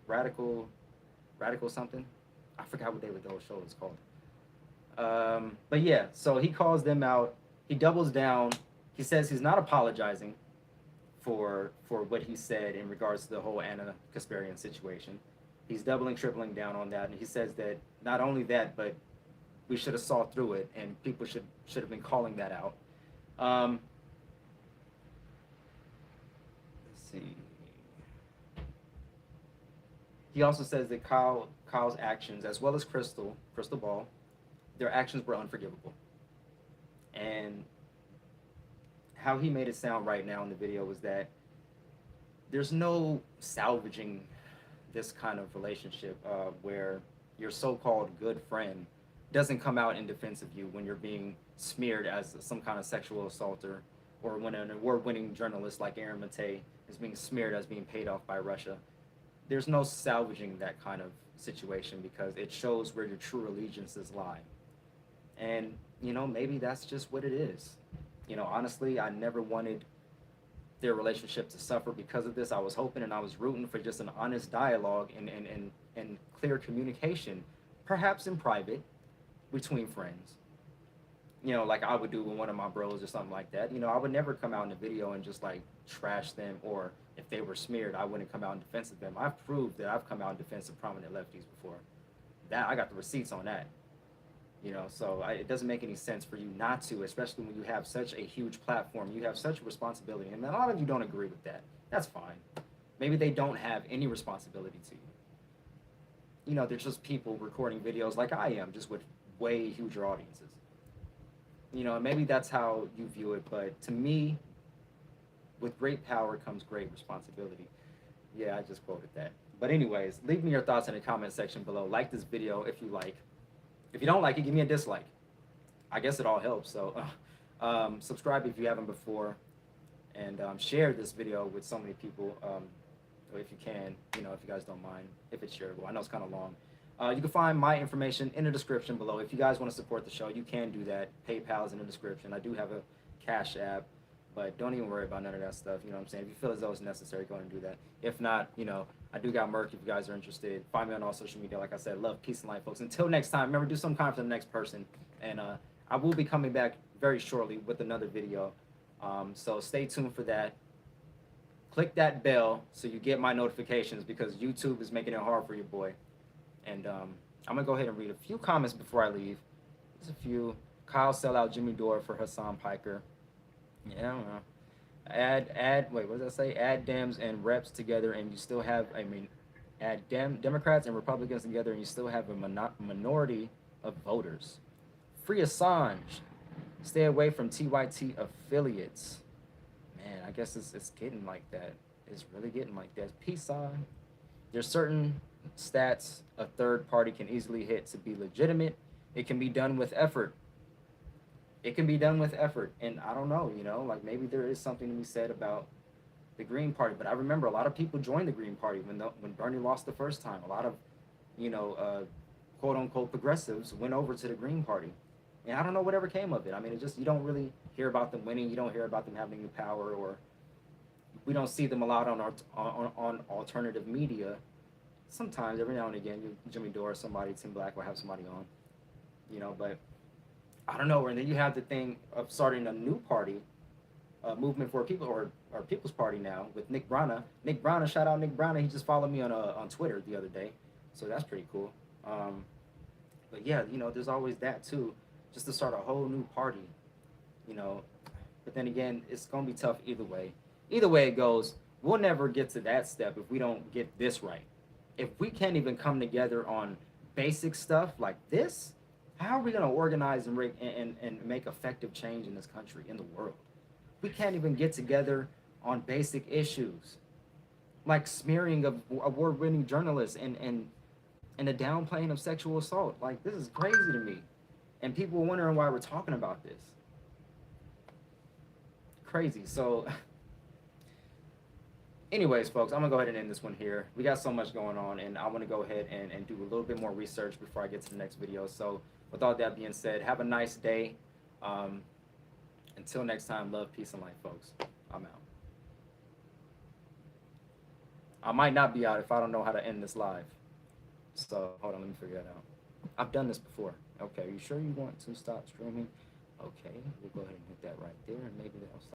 Radical something? I forgot what David Doel's show is called. But yeah, so he calls them out. He doubles down. He says he's not apologizing for what he said in regards to the whole Anna Kasparian situation. He's doubling, tripling down on that, and he says that not only that, but we should have saw through it, and people should have been calling that out. Let's see. He also says that Kyle's actions, as well as Crystal Ball, their actions were unforgivable. And how he made it sound right now in the video was that there's no salvaging this kind of relationship where your so-called good friend doesn't come out in defense of you when you're being smeared as some kind of sexual assaulter, or when an award-winning journalist like Aaron Matei is being smeared as being paid off by Russia. There's no salvaging that kind of situation because it shows where your true allegiances lie. And, maybe that's just what it is. Honestly, I never wanted their relationship to suffer because of this. I was hoping and I was rooting for just an honest dialogue and clear communication, perhaps in private, between friends. Like I would do with one of my bros or something like that. I would never come out in the video and just like trash them, or if they were smeared, I wouldn't come out in defense of them. I've proved that I've come out in defense of prominent lefties before. That I got the receipts on that. So it doesn't make any sense for you not to, especially when you have such a huge platform. You have such a responsibility, and a lot of you don't agree with that. That's fine. Maybe they don't have any responsibility to you. They're just people recording videos like I am, just with way huger audiences. Maybe that's how you view it, but to me, with great power comes great responsibility. Yeah, I just quoted that. But anyways, leave me your thoughts in the comment section below. Like this video if you like. If you don't like it, give me a dislike. I guess it all helps. So subscribe if you haven't before, and share this video with so many people if you can, if you guys don't mind, if it's shareable. I know it's kind of long. You can find my information in the description below. If you guys want to support the show, you can do that. PayPal is in the description. I do have a Cashapp, but don't even worry about none of that stuff. You know what I'm saying? If you feel as though it's necessary, go ahead and do that. If not, I do got merch if you guys are interested. Find me on all social media. Like I said, love, peace, and light, folks. Until next time, remember, do some kind for the next person. And I will be coming back very shortly with another video. So stay tuned for that. Click that bell so you get my notifications, because YouTube is making it hard for your boy. And I'm going to go ahead and read a few comments before I leave. There's a few. Kyle sell out Jimmy Dore for Hassan Piker. Yeah, I don't know. Wait, what does that say? Add Dems and reps together and you still have, add Democrats and Republicans together and you still have a minority of voters. Free Assange. Stay away from TYT affiliates. Man, I guess it's getting like that. It's really getting like that. Peace sign. There's certain stats a third party can easily hit to be legitimate. It can be done with effort. It can be done with effort, and I don't know, like maybe there is something to be said about the Green Party, but I remember a lot of people joined the Green Party when Bernie lost the first time. A lot of, quote unquote progressives went over to the Green Party, and I don't know whatever came of it. You don't really hear about them winning. You don't hear about them having new power, or we don't see them a lot on alternative media. Sometimes, every now and again, Jimmy Dore, somebody, Tim Black will have somebody on, but I don't know. And then you have the thing of starting a new party movement for people or People's Party now with Nick Brana. Nick Brana, shout out Nick Brana. He just followed me on Twitter the other day, so that's pretty cool. But yeah, you know, there's always that too, just to start a whole new party, you know. But then again, it's gonna be tough either way. Either way it goes, we'll never get to that step if we don't get this right. If we can't even come together on basic stuff like this, how are we gonna organize and make effective change in this country, in the world? We can't even get together on basic issues, like smearing of award-winning journalists and the downplaying of sexual assault. Like, this is crazy to me. And people are wondering why we're talking about this. Crazy. So anyways, folks, I'm gonna go ahead and end this one here. We got so much going on, and I want to go ahead and do a little bit more research before I get to the next video. So with all that being said, have a nice day. Until next time, love, peace, and light, folks. I'm out. I might not be out if I don't know how to end this live. So hold on, let me figure that out. I've done this before. Okay, are you sure you want to stop streaming? Okay, we'll go ahead and hit that right there, and maybe that'll stop.